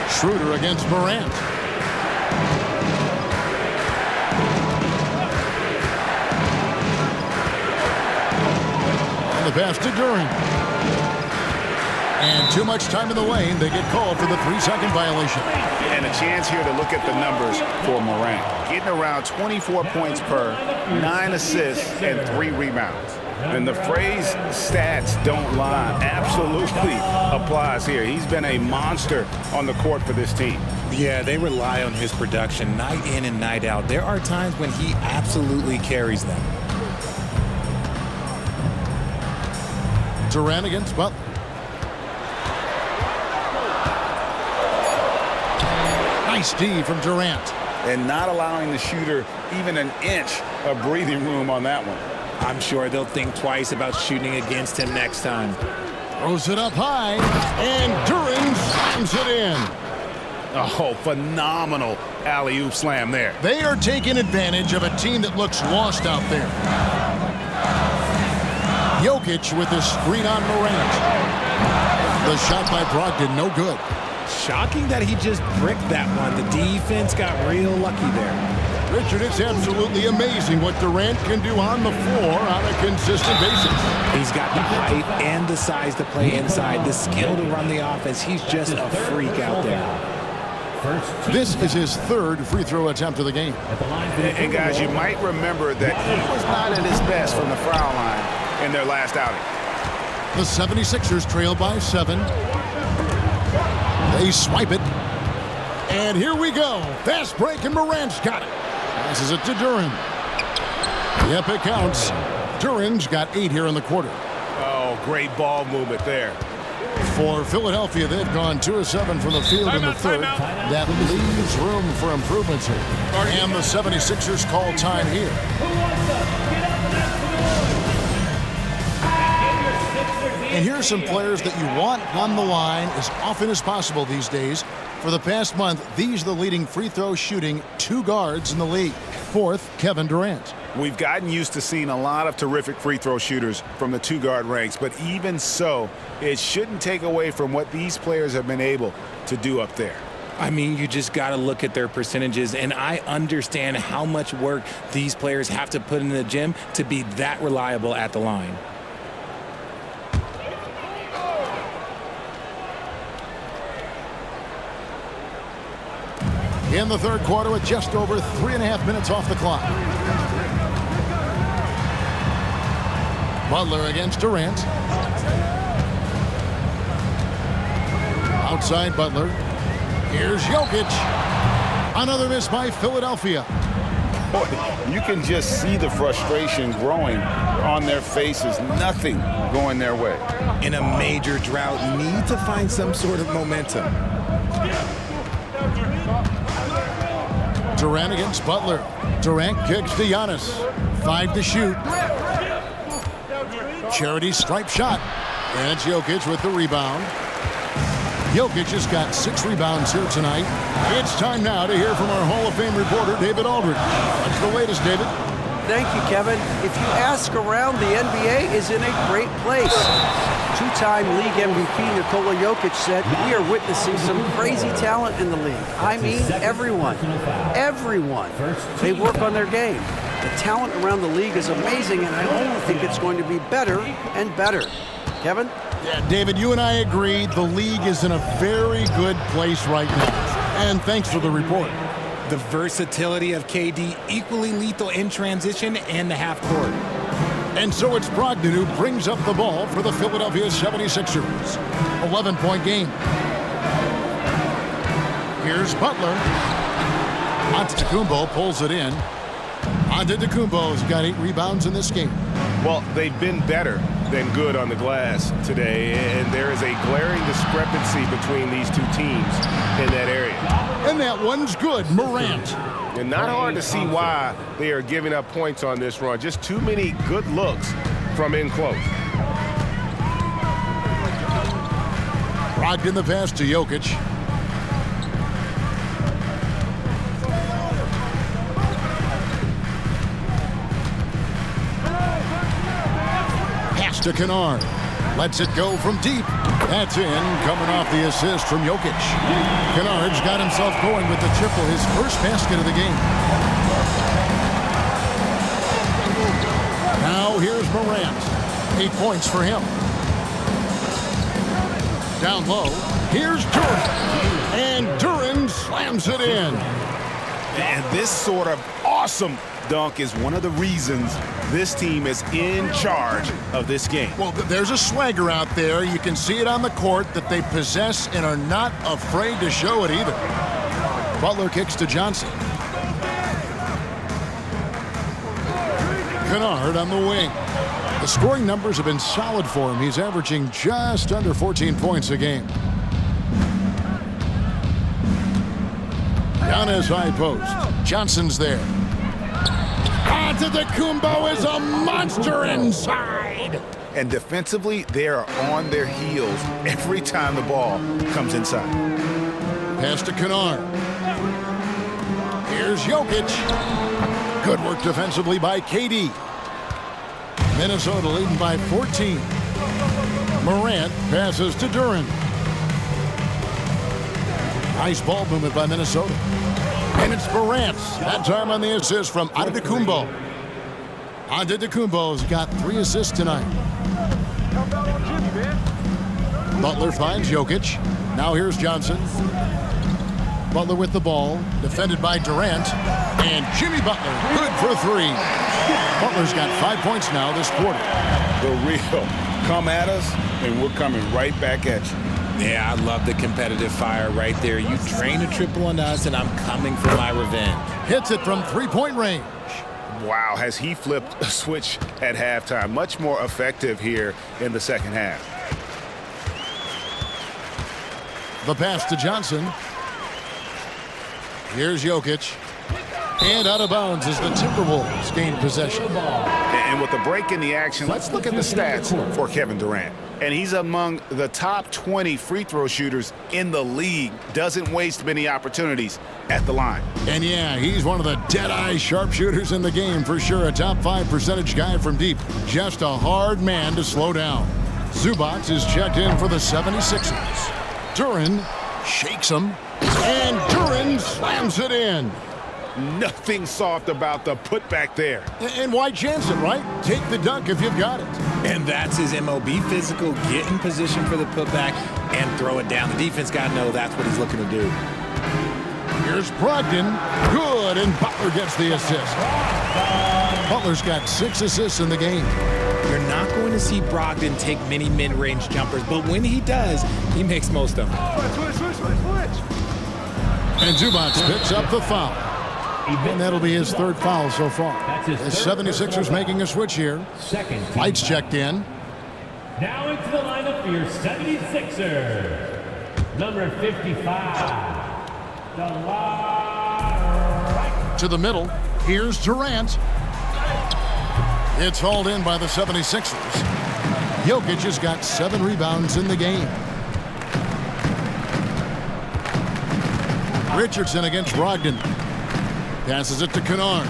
Schroeder against Morant. And the pass to Durant. And too much time in the lane. They get called for the 3-second violation. And a chance here to look at the numbers for Morant. Getting around 24 points per, 9 assists, and 3 rebounds. And the phrase stats don't lie absolutely applies here. He's been a monster on the court for this team. Yeah, they rely on his production night in and night out. There are times when he absolutely carries them. Durant against Butler. Nice D from Durant. And not allowing the shooter even an inch of breathing room on that one. I'm sure they'll think twice about shooting against him next time. Throws it up high, and Durant slams it in. Oh, phenomenal alley-oop slam there. They are taking advantage of a team that looks lost out there. Jokic with the screen on Morant. The shot by Brogdon, no good. Shocking that he just bricked that one. The defense got real lucky there. Richard, it's absolutely amazing what Durant can do on the floor on a consistent basis. He's got the height and the size to play inside, the skill to run the offense. He's just a freak out there. This is his 3rd free throw attempt of the game. And guys, you might remember that he was not at his best from the foul line in their last outing. The 76ers trail by 7. They swipe it. And here we go. Fast break, and Morant's got it. Passes it to Durant. Yep, it counts. Durant's got 8 here in the quarter. Oh, great ball movement there. For Philadelphia, they've gone 2 of 7 from the field in the 3rd. That leaves room for improvements here. And the 76ers call time here. And here's some players that you want on the line as often as possible these days. For the past month, these are the leading free throw shooting 2 guards in the league. 4th, Kevin Durant. We've gotten used to seeing a lot of terrific free throw shooters from the 2-guard ranks, but even so, it shouldn't take away from what these players have been able to do up there. I mean, you just got to look at their percentages, and I understand how much work these players have to put in the gym to be that reliable at the line. in the third quarter with just over 3.5 minutes off the clock. Butler against Durant. Outside Butler. Here's Jokic. Another miss by Philadelphia. Boy, you can just see the frustration growing on their faces. Nothing going their way. In a major drought, need to find some sort of momentum. Durant against Butler. Durant kicks to Giannis. 5 to shoot. Charity stripe shot. And it's Jokic with the rebound. Jokic has got 6 rebounds here tonight. It's time now to hear from our Hall of Fame reporter, David Aldridge. What's the latest, David? Thank you, Kevin. If you ask around, the NBA is in a great place. Two-time league MVP Nikola Jokic said, "We are witnessing some crazy talent in the league." I mean, everyone. Everyone. They work on their game. The talent around the league is amazing, and I only think it's going to be better and better. Kevin? Yeah, David, you and I agree the league is in a very good place right now. And thanks for the report. The versatility of KD, equally lethal in transition and the half court. And so it's Brogdon who brings up the ball for the Philadelphia 76ers. 11-point game. Here's Butler. Antetokounmpo pulls it in. Antetokounmpo's got 8 rebounds in this game. Well, they've been better than good on the glass today, and there is a glaring discrepancy between these two teams in that area. And that one's good, Morant. And not hard to see why they are giving up points on this run. Just too many good looks from in close. Brogdon the pass to Jokic. Pass to Kennard. Lets it go from deep. That's in, coming off the assist from Jokic. Kennard's got himself going with the triple, his first basket of the game. Now here's Morant. 8 points for him. Down low, here's Durant. And Durant slams it in. And this sort of awesome dunk is one of the reasons this team is in charge of this game. Well, there's a swagger out there. You can see it on the court that they possess and are not afraid to show it either. Butler kicks to Johnson. Kennard on the wing. The scoring numbers have been solid for him. He's averaging just under 14 points a game. Giannis high post. Johnson's there. Antetokounmpo is a monster inside. And defensively, they are on their heels every time the ball comes inside. Pass to Kennard. Here's Jokic. Good work defensively by KD. Minnesota leading by 14. Morant passes to Durant. Nice ball movement by Minnesota. And it's Morant. That time on the assist from Antetokounmpo. Antetokounmpo's got 3 assists tonight. Butler finds Jokic. Now here's Johnson. Butler with the ball. Defended by Durant. And Jimmy Butler, good for 3. Butler's got 5 points now this quarter. The real come at us, and we're coming right back at you. Yeah, I love the competitive fire right there. You drain a triple on us, and I'm coming for my revenge. Hits it from 3-point range. Wow, has he flipped a switch at halftime. Much more effective here in the second half. The pass to Johnson. Here's Jokic. And out of bounds as the Timberwolves gain possession. And with the break in the action, let's look at the stats for Kevin Durant. And he's among the top 20 free throw shooters in the league. Doesn't waste many opportunities at the line. And yeah, he's one of the dead-eye sharpshooters in the game for sure. A top 5 percentage guy from deep. Just a hard man to slow down. Zubac is checked in for the 76ers. Durant shakes him. And Durant slams it in. Nothing soft about the putback there. And why chance it, right? Take the dunk if you've got it. And that's his MO. Be physical, get in position for the putback, and throw it down. The defense got to know that's what he's looking to do. Here's Brogdon. Good, and Butler gets the assist. Butler's got 6 assists in the game. You're not going to see Brogdon take many mid-range jumpers, but when he does, he makes most of them. And Zubac picks up the foul. And that'll be his 3rd foul so far. The 76ers making a switch here. Lights checked in. Now into the lineup for your 76ers. Number 55. To the middle. Here's Durant. It's hauled in by the 76ers. Jokic has got 7 rebounds in the game. Richardson against Brogdon. Passes it to Kennard.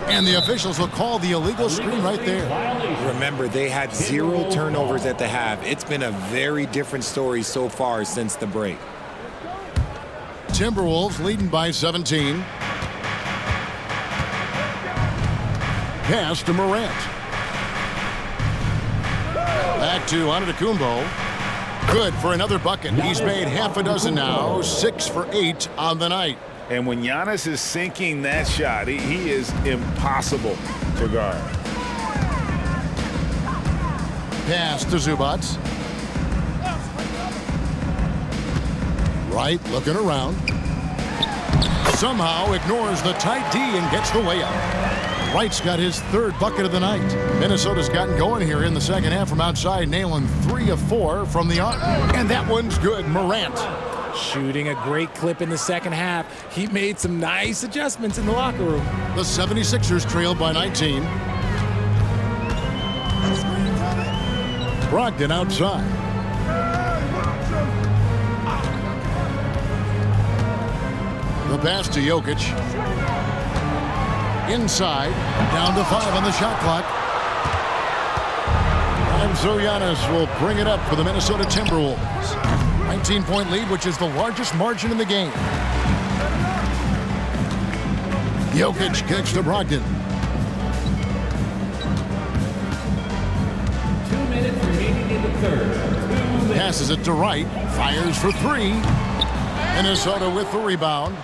And the officials will call the illegal screen right there. Remember, they had 0 turnovers at the half. It's been a very different story so far since the break. Timberwolves leading by 17. Pass to Morant. Back to Antetokounmpo. Good for another bucket. He's made half a dozen now. 6 for 8 on the night. And when Giannis is sinking that shot, he is impossible to guard. Pass to Zubac. Wright looking around. Somehow ignores the tight D and gets the layup. Wright's got his 3rd bucket of the night. Minnesota's gotten going here in the second half from outside, nailing 3 of 4 from the arc. And that one's good. Morant. Shooting a great clip in the second half. He made some nice adjustments in the locker room. The 76ers trailed by 19. Brogdon outside. The pass to Jokic. Inside, down to 5 on the shot clock. And so Giannis will bring it up for the Minnesota Timberwolves. 19-point lead, which is the largest margin in the game. Jokic kicks to Brogdon. 2 minutes remaining in the 3rd. Passes it to Wright. Fires for 3. Minnesota with the rebound.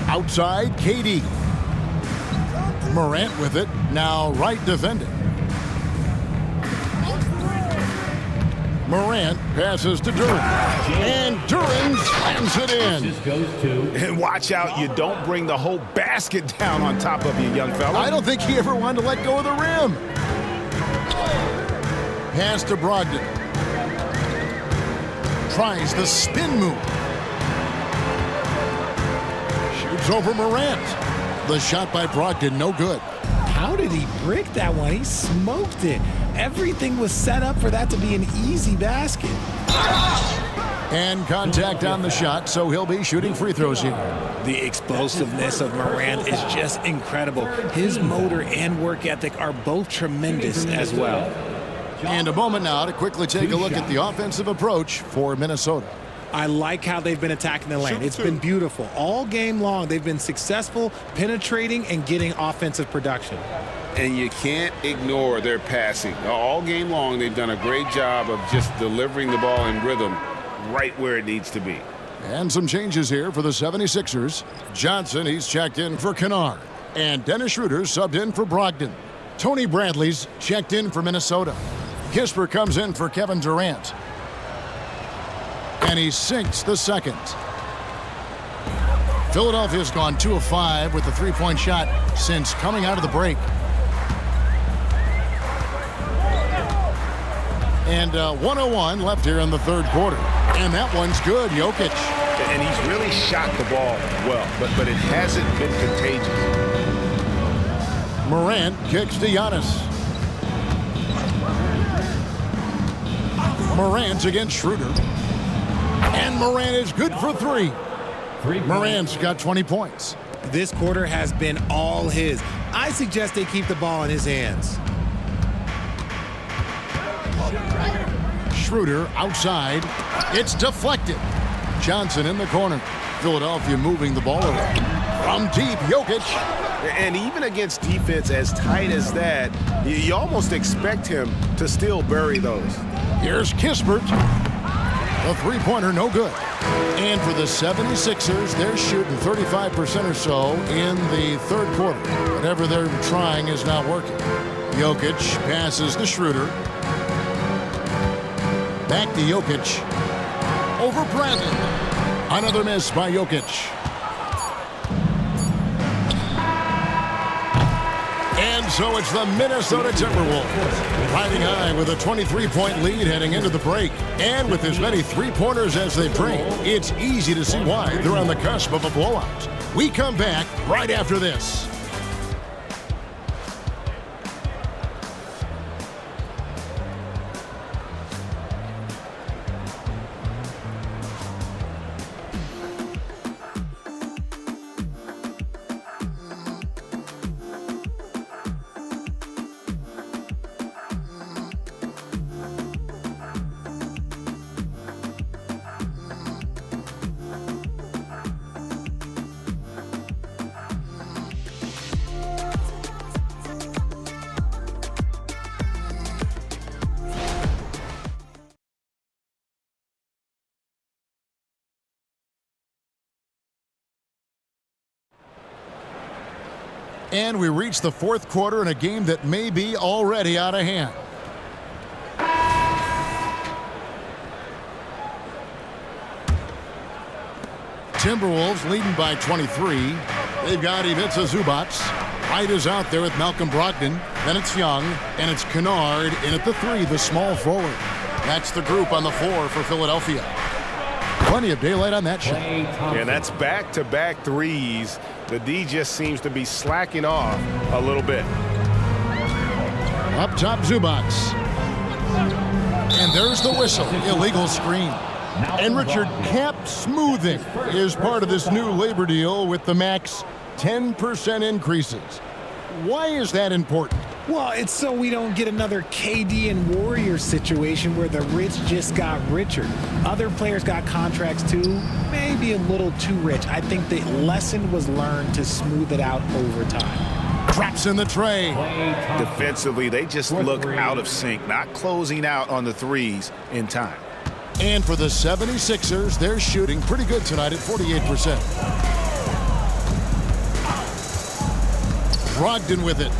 Outside, KD. Morant with it. Now Wright defending. Morant passes to Duran. And Duran slams it in. And watch out, you don't bring the whole basket down on top of you, young fella. I don't think he ever wanted to let go of the rim. Pass to Brogdon. Tries the spin move. Shoots over Morant. The shot by Brogdon, no good. How did he break that one? He smoked it. Everything was set up for that to be an easy basket. And contact on the shot, so he'll be shooting free throws here. The explosiveness of Morant is just incredible. His motor and work ethic are both tremendous as well. And a moment now to quickly take a look at the offensive approach for Minnesota. I like how they've been attacking the lane. It's been beautiful. All game long, they've been successful penetrating and getting offensive production. And you can't ignore their passing. All game long, they've done a great job of just delivering the ball in rhythm right where it needs to be. And some changes here for the 76ers. Johnson, he's checked in for Kennard. And Dennis Schroeder subbed in for Brogdon. Tony Bradley's checked in for Minnesota. Kisper comes in for Kevin Durant. And he sinks the second. Philadelphia's gone 2 of 5 with the three-point shot since coming out of the break. And 101 left here in the 3rd quarter. And that one's good, Jokic. And he's really shot the ball well, but it hasn't been contagious. Morant kicks to Giannis. Morant against Schroeder. And Morant is good for 3. Morant's got 20 points. This quarter has been all his. I suggest they keep the ball in his hands. Schroeder outside. It's deflected. Johnson in the corner. Philadelphia moving the ball around. From deep, Jokic. And even against defense as tight as that, you almost expect him to still bury those. Here's Kispert. The three-pointer, no good. And for the 76ers, they're shooting 35% or so in the third quarter. Whatever they're trying is not working. Jokic passes to Schroeder. Back to Jokic. Over Bradley. Another miss by Jokic. And so it's the Minnesota Timberwolves riding high with a 23-point lead heading into the break. And with as many three-pointers as they bring, it's easy to see why they're on the cusp of a blowout. We come back right after this. And we reach the fourth quarter in a game that may be already out of hand. Timberwolves leading by 23. They've got Ivica Zubac. White is out there with Malcolm Brogdon. Then it's Young, and it's Kennard in at the three, the small forward. That's the group on the floor for Philadelphia. Plenty of daylight on that shot. And that's back-to-back threes. The D just seems to be slacking off a little bit. Up top, Zubac. And there's the whistle. Illegal screen. And Richard, cap smoothing is part of this new labor deal with the max 10% increases. Why is that important? Well, it's so we don't get another KD and Warrior situation where the rich just got richer. Other players got contracts too, maybe a little too rich. I think the lesson was learned to smooth it out over time. Drops in the tray. Defensively, they just look out of sync, not closing out on the threes in time. And for the 76ers, they're shooting pretty good tonight at 48%. Brogdon with it.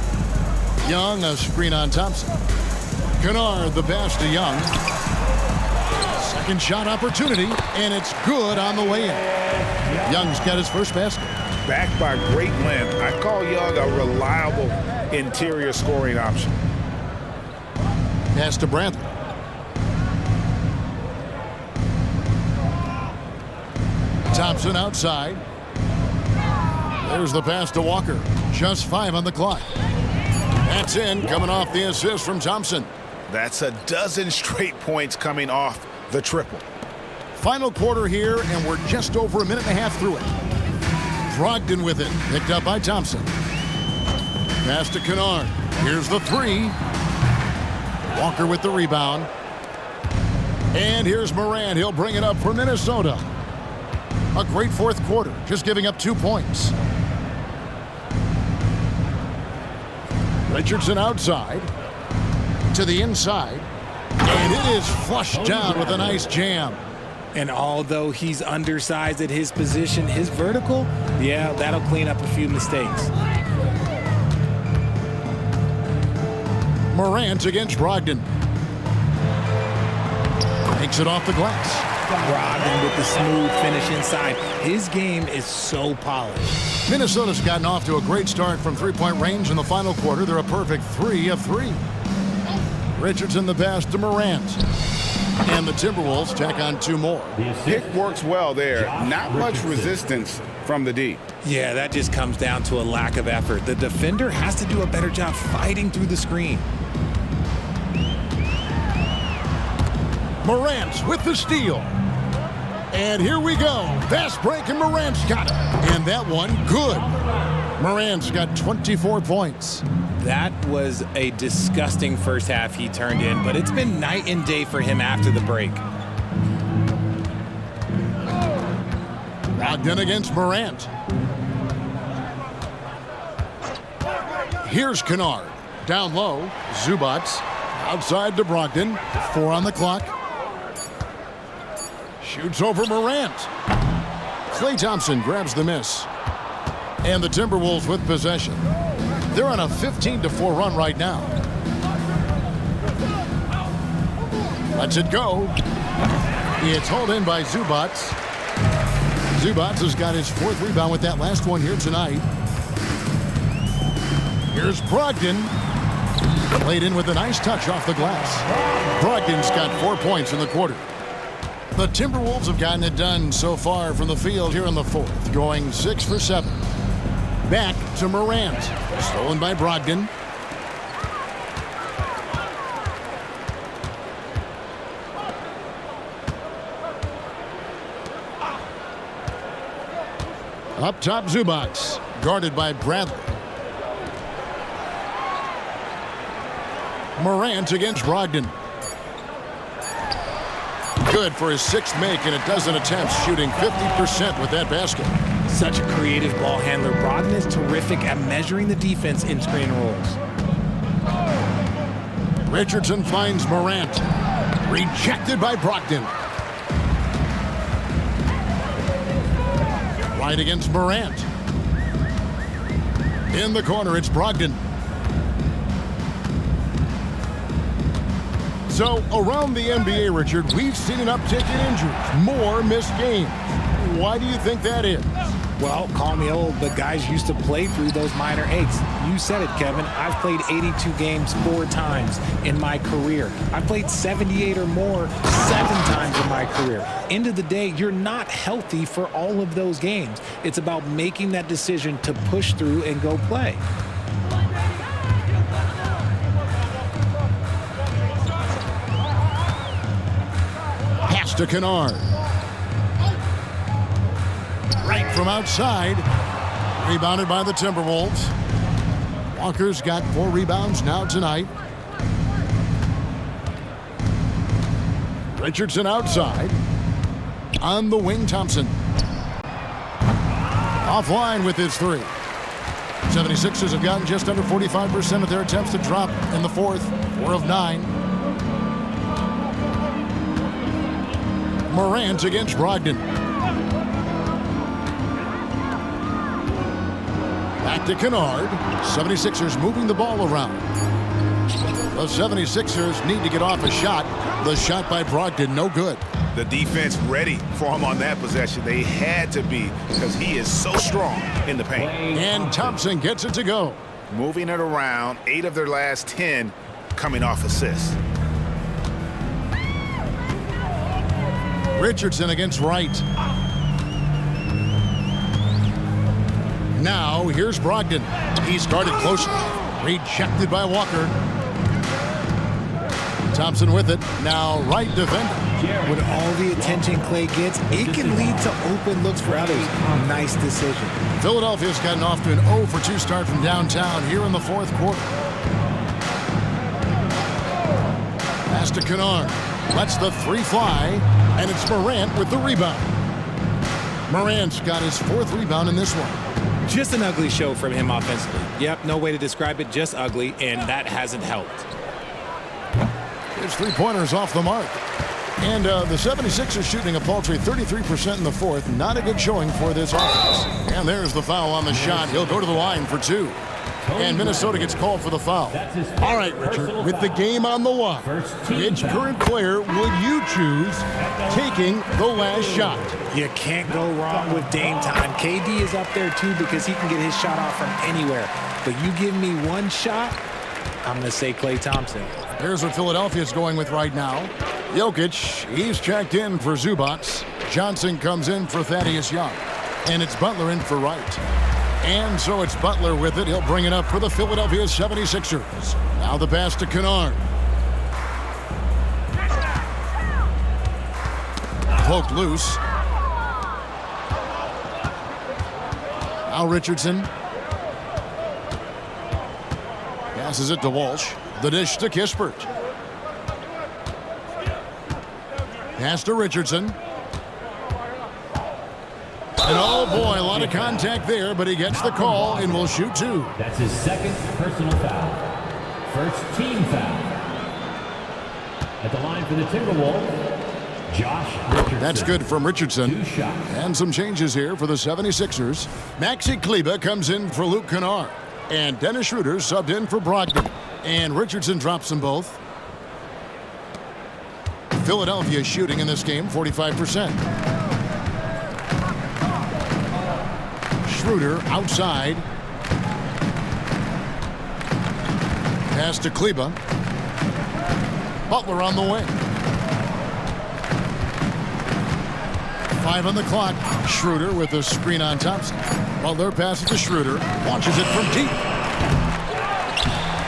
Young, a screen on Thompson. Kennard, the pass to Young. Second shot opportunity, and it's good on the way in. Young's got his first basket. Backed by great length, I call Young a reliable interior scoring option. Pass to Bradley. Thompson outside. There's the pass to Walker. Just 5 on the clock. That's in, coming off the assist from Thompson. That's a dozen straight points coming off the triple. Final quarter here, and we're just over a minute and a half through it. Brogdon with it, picked up by Thompson. Pass to Kennard. Here's the three. Walker with the rebound. And here's Morant. He'll bring it up for Minnesota. A great fourth quarter, just giving up 2 points. Richardson outside to the inside, and it is flushed down with a nice jam. And although he's undersized at his position, his vertical, yeah, that'll clean up a few mistakes. Morant against Brogdon. Takes it off the glass. Brogdon with the smooth finish inside. His game is so polished. Minnesota's gotten off to a great start from three-point range in the final quarter. They're a perfect 3 of 3. Richardson the pass to Morant. And the Timberwolves tack on 2 more. Pick works well there. Not much resistance from the D. Yeah, that just comes down to a lack of effort. The defender has to do a better job fighting through the screen. Morant with the steal. And here we go. Fast break, and Morant's got it. And that one, good. Morant's got 24 points. That was a disgusting first half he turned in, but it's been night and day for him after the break. Brogdon against Morant. Here's Kennard. Down low, Zubac. Outside to Brogdon. 4 on the clock. Shoots over Morant. Klay Thompson grabs the miss. And the Timberwolves with possession. They're on a 15-4 run right now. Lets it go. It's hauled in by Zubac. Zubac has got his 4th rebound with that last one here tonight. Here's Brogdon. Played in with a nice touch off the glass. Brogdon's got 4 points in the quarter. The Timberwolves have gotten it done so far from the field here in the 4th, going 6 for 7. Back to Morant. Stolen by Brogdon. Up top, Zubac. Guarded by Bradley. Morant against Brogdon. Good for his 6th make and a dozen attempts, shooting 50% with that basket. Such a creative ball handler. Brogdon is terrific at measuring the defense in screen rolls. Richardson finds Morant. Rejected by Brogdon. Right against Morant. In the corner, it's Brogdon. So, around the NBA, Richard, we've seen an uptick in injuries, more missed games. Why do you think that is? Well, call me old, but guys used to play through those minor aches. You said it, Kevin. I've played 82 games 4 times in my career. I've played 78 or more 7 times in my career. End of the day, you're not healthy for all of those games. It's about making that decision to push through and go play. Pass to Kennard. Right from outside. Rebounded by the Timberwolves. Walker's got 4 rebounds now tonight. Richardson outside. On the wing, Thompson. Offline with his 3. 76ers have gotten just under 45% of their attempts to drop in the 4th. 4 of 9. Morant against Brogdon. Back to Kennard. 76ers moving the ball around. The 76ers need to get off a shot. The shot by Brogdon, no good. The defense ready for him on that possession. They had to be because he is so strong in the paint. And Thompson gets it to go. Moving it around, 8 of their last 10 coming off assists. Richardson against Wright. Now, here's Brogdon. He's guarded closer. Rejected by Walker. Thompson with it. Now, Wright defender. With all the attention Klay gets, it can lead to open looks for others. Nice decision. Philadelphia's gotten off to an 0 for 2 start from downtown here in the 4th quarter. Pass to Kennard. Lets the 3 fly, and it's Morant with the rebound. Morant's got his 4th rebound in this one. Just an ugly show from him offensively. Yep, no way to describe it, just ugly, and that hasn't helped. His 3-pointers off the mark. And the 76ers shooting a paltry 33% in the 4th. Not a good showing for this offense. And there's the foul on the shot. He'll go to the line for 2. And Minnesota gets called for the foul. All right, Richard, with the game on the line, which current player would you choose taking the last shot? You can't go wrong with Dame time. KD is up there, too, because he can get his shot off from anywhere. But you give me one shot, I'm going to say Klay Thompson. Here's what Philadelphia's going with right now. Jokic, he's checked in for Zubac. Johnson comes in for Thaddeus Young. And it's Butler in for Wright. And so it's Butler with it. He'll bring it up for the Philadelphia 76ers. Now the pass to Kennard. Poked loose. Now Richardson. Passes it to Walsh. The dish to Kispert. Pass to Richardson. And oh boy, a lot of contact there, but he gets the call and will shoot 2. That's his 2nd personal foul. First team foul. At the line for the Timberwolves, That's good from Richardson. 2 shots. And some changes here for the 76ers. Maxi Kleber comes in for Luke Kennard. And Dennis Schroeder subbed in for Brogdon. And Richardson drops them both. Philadelphia shooting in this game 45%. Schroeder outside. Pass to Kleber. Butler on the wing. 5 on the clock. Schroeder with a screen on Thompson. Butler passes to Schroeder. Launches it from deep.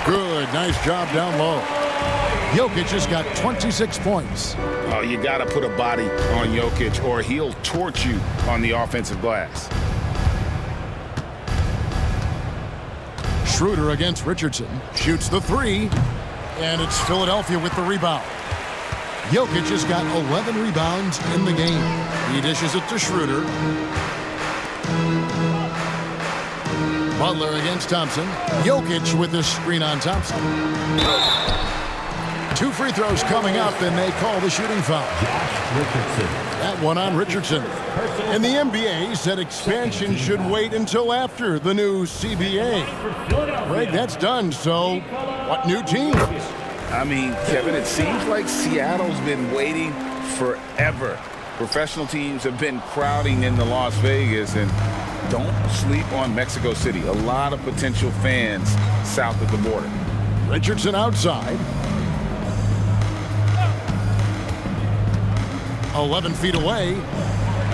Good. Nice job down low. Jokic has got 26 points. Oh, you got to put a body on Jokic or he'll torch you on the offensive glass. Schroeder against Richardson. Shoots the 3. And it's Philadelphia with the rebound. Jokic has got 11 rebounds in the game. He dishes it to Schroeder. Butler against Thompson. Jokic with this screen on Thompson. 2 free throws coming up, and they call the shooting foul. That one on Richardson. And the NBA said expansion should wait until after the new CBA. Greg, that's done, so what new team? I mean, Kevin, it seems like Seattle's been waiting forever. Professional teams have been crowding into Las Vegas, and don't sleep on Mexico City. A lot of potential fans south of the border. Richardson outside. 11 feet away.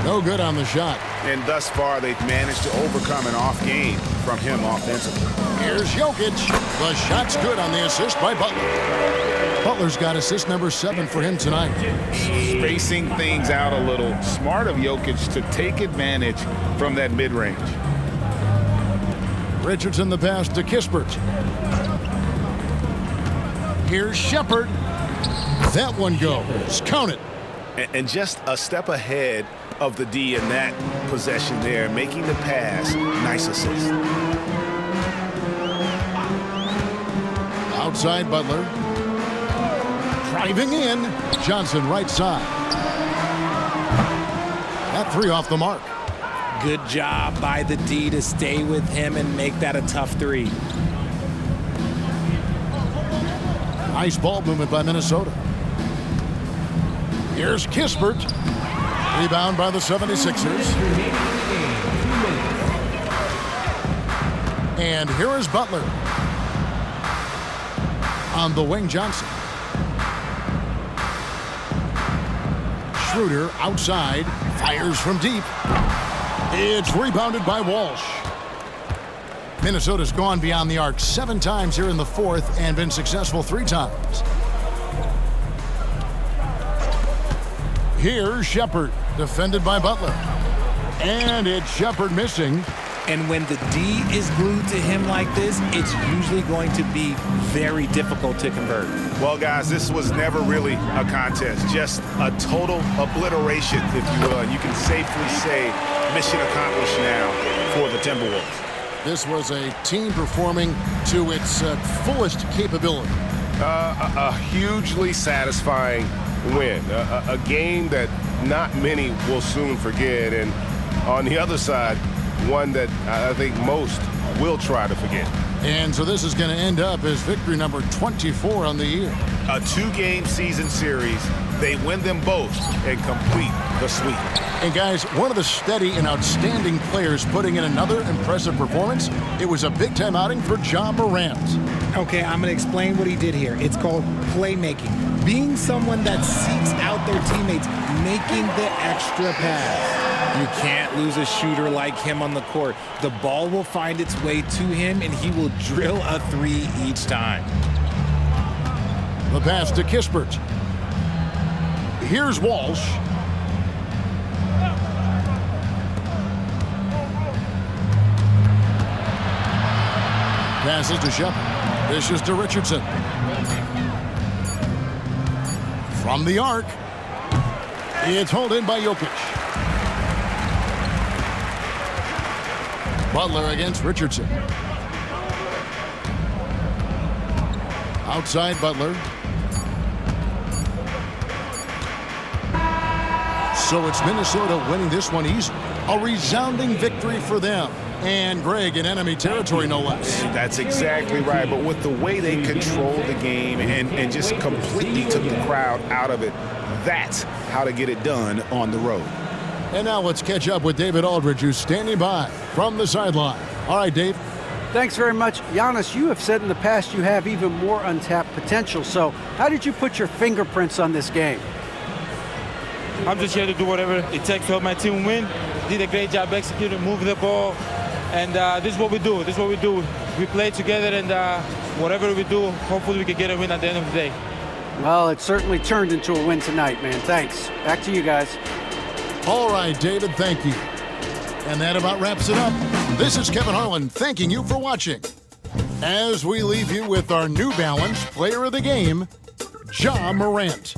No good on the shot. And thus far, they've managed to overcome an off game from him offensively. Here's Jokic. The shot's good on the assist by Butler. Butler's got assist number 7 for him tonight. Spacing things out a little. Smart of Jokic to take advantage from that mid-range. Richardson the pass to Kispert. Here's Shepard. That one goes. Count it. And just a step ahead of the D in that possession there, making the pass. Nice assist. Outside Butler. Driving in. Johnson right side. That 3 off the mark. Good job by the D to stay with him and make that a tough 3. Nice ball movement by Minnesota. Here's Kispert. Rebound by the 76ers. And here is Butler. On the wing, Johnson. Schroeder outside. Fires from deep. It's rebounded by Walsh. Minnesota's gone beyond the arc 7 times here in the 4th and been successful 3 times. Here's Shepard, defended by Butler. And it's Shepard missing. And when the D is glued to him like this, it's usually going to be very difficult to convert. Well, guys, this was never really a contest, just a total obliteration, if you will. And you can safely say mission accomplished now for the Timberwolves. This was a team performing to its fullest capability. A hugely satisfying win, a game that not many will soon forget, and on the other side, one that I think most will try to forget. And so this is going to end up as victory number 24 on the year. A 2-game season series. They win them both and complete the sweep. And guys, one of the steady and outstanding players putting in another impressive performance, it was a big-time outing for Ja Morant. Okay, I'm going to explain what he did here. It's called playmaking. Being someone that seeks out their teammates, making the extra pass. You can't lose a shooter like him on the court. The ball will find its way to him, and he will drill a 3 each time. The pass to Kispert. Here's Walsh. Passes to Shepard. Dishes to Richardson. From the arc. It's hauled in by Jokic. Butler against Richardson. Outside Butler. So it's Minnesota winning this one easily. A resounding victory for them. And Greg in enemy territory, no less. That's exactly right. But with the way they controlled the game and just completely took the crowd out of it, that's how to get it done on the road. And now let's catch up with David Aldridge, who's standing by from the sideline. All right, Dave. Thanks very much. Giannis, you have said in the past you have even more untapped potential. So how did you put your fingerprints on this game? I'm just here to do whatever it takes to help my team win. Did a great job executing, moving the ball. And this is what we do. This is what we do. We play together, and whatever we do, hopefully we can get a win at the end of the day. Well, it certainly turned into a win tonight, man. Thanks. Back to you guys. All right, David, thank you. And that about wraps it up. This is Kevin Harlan thanking you for watching. As we leave you with our New Balance Player of the Game, Ja Morant.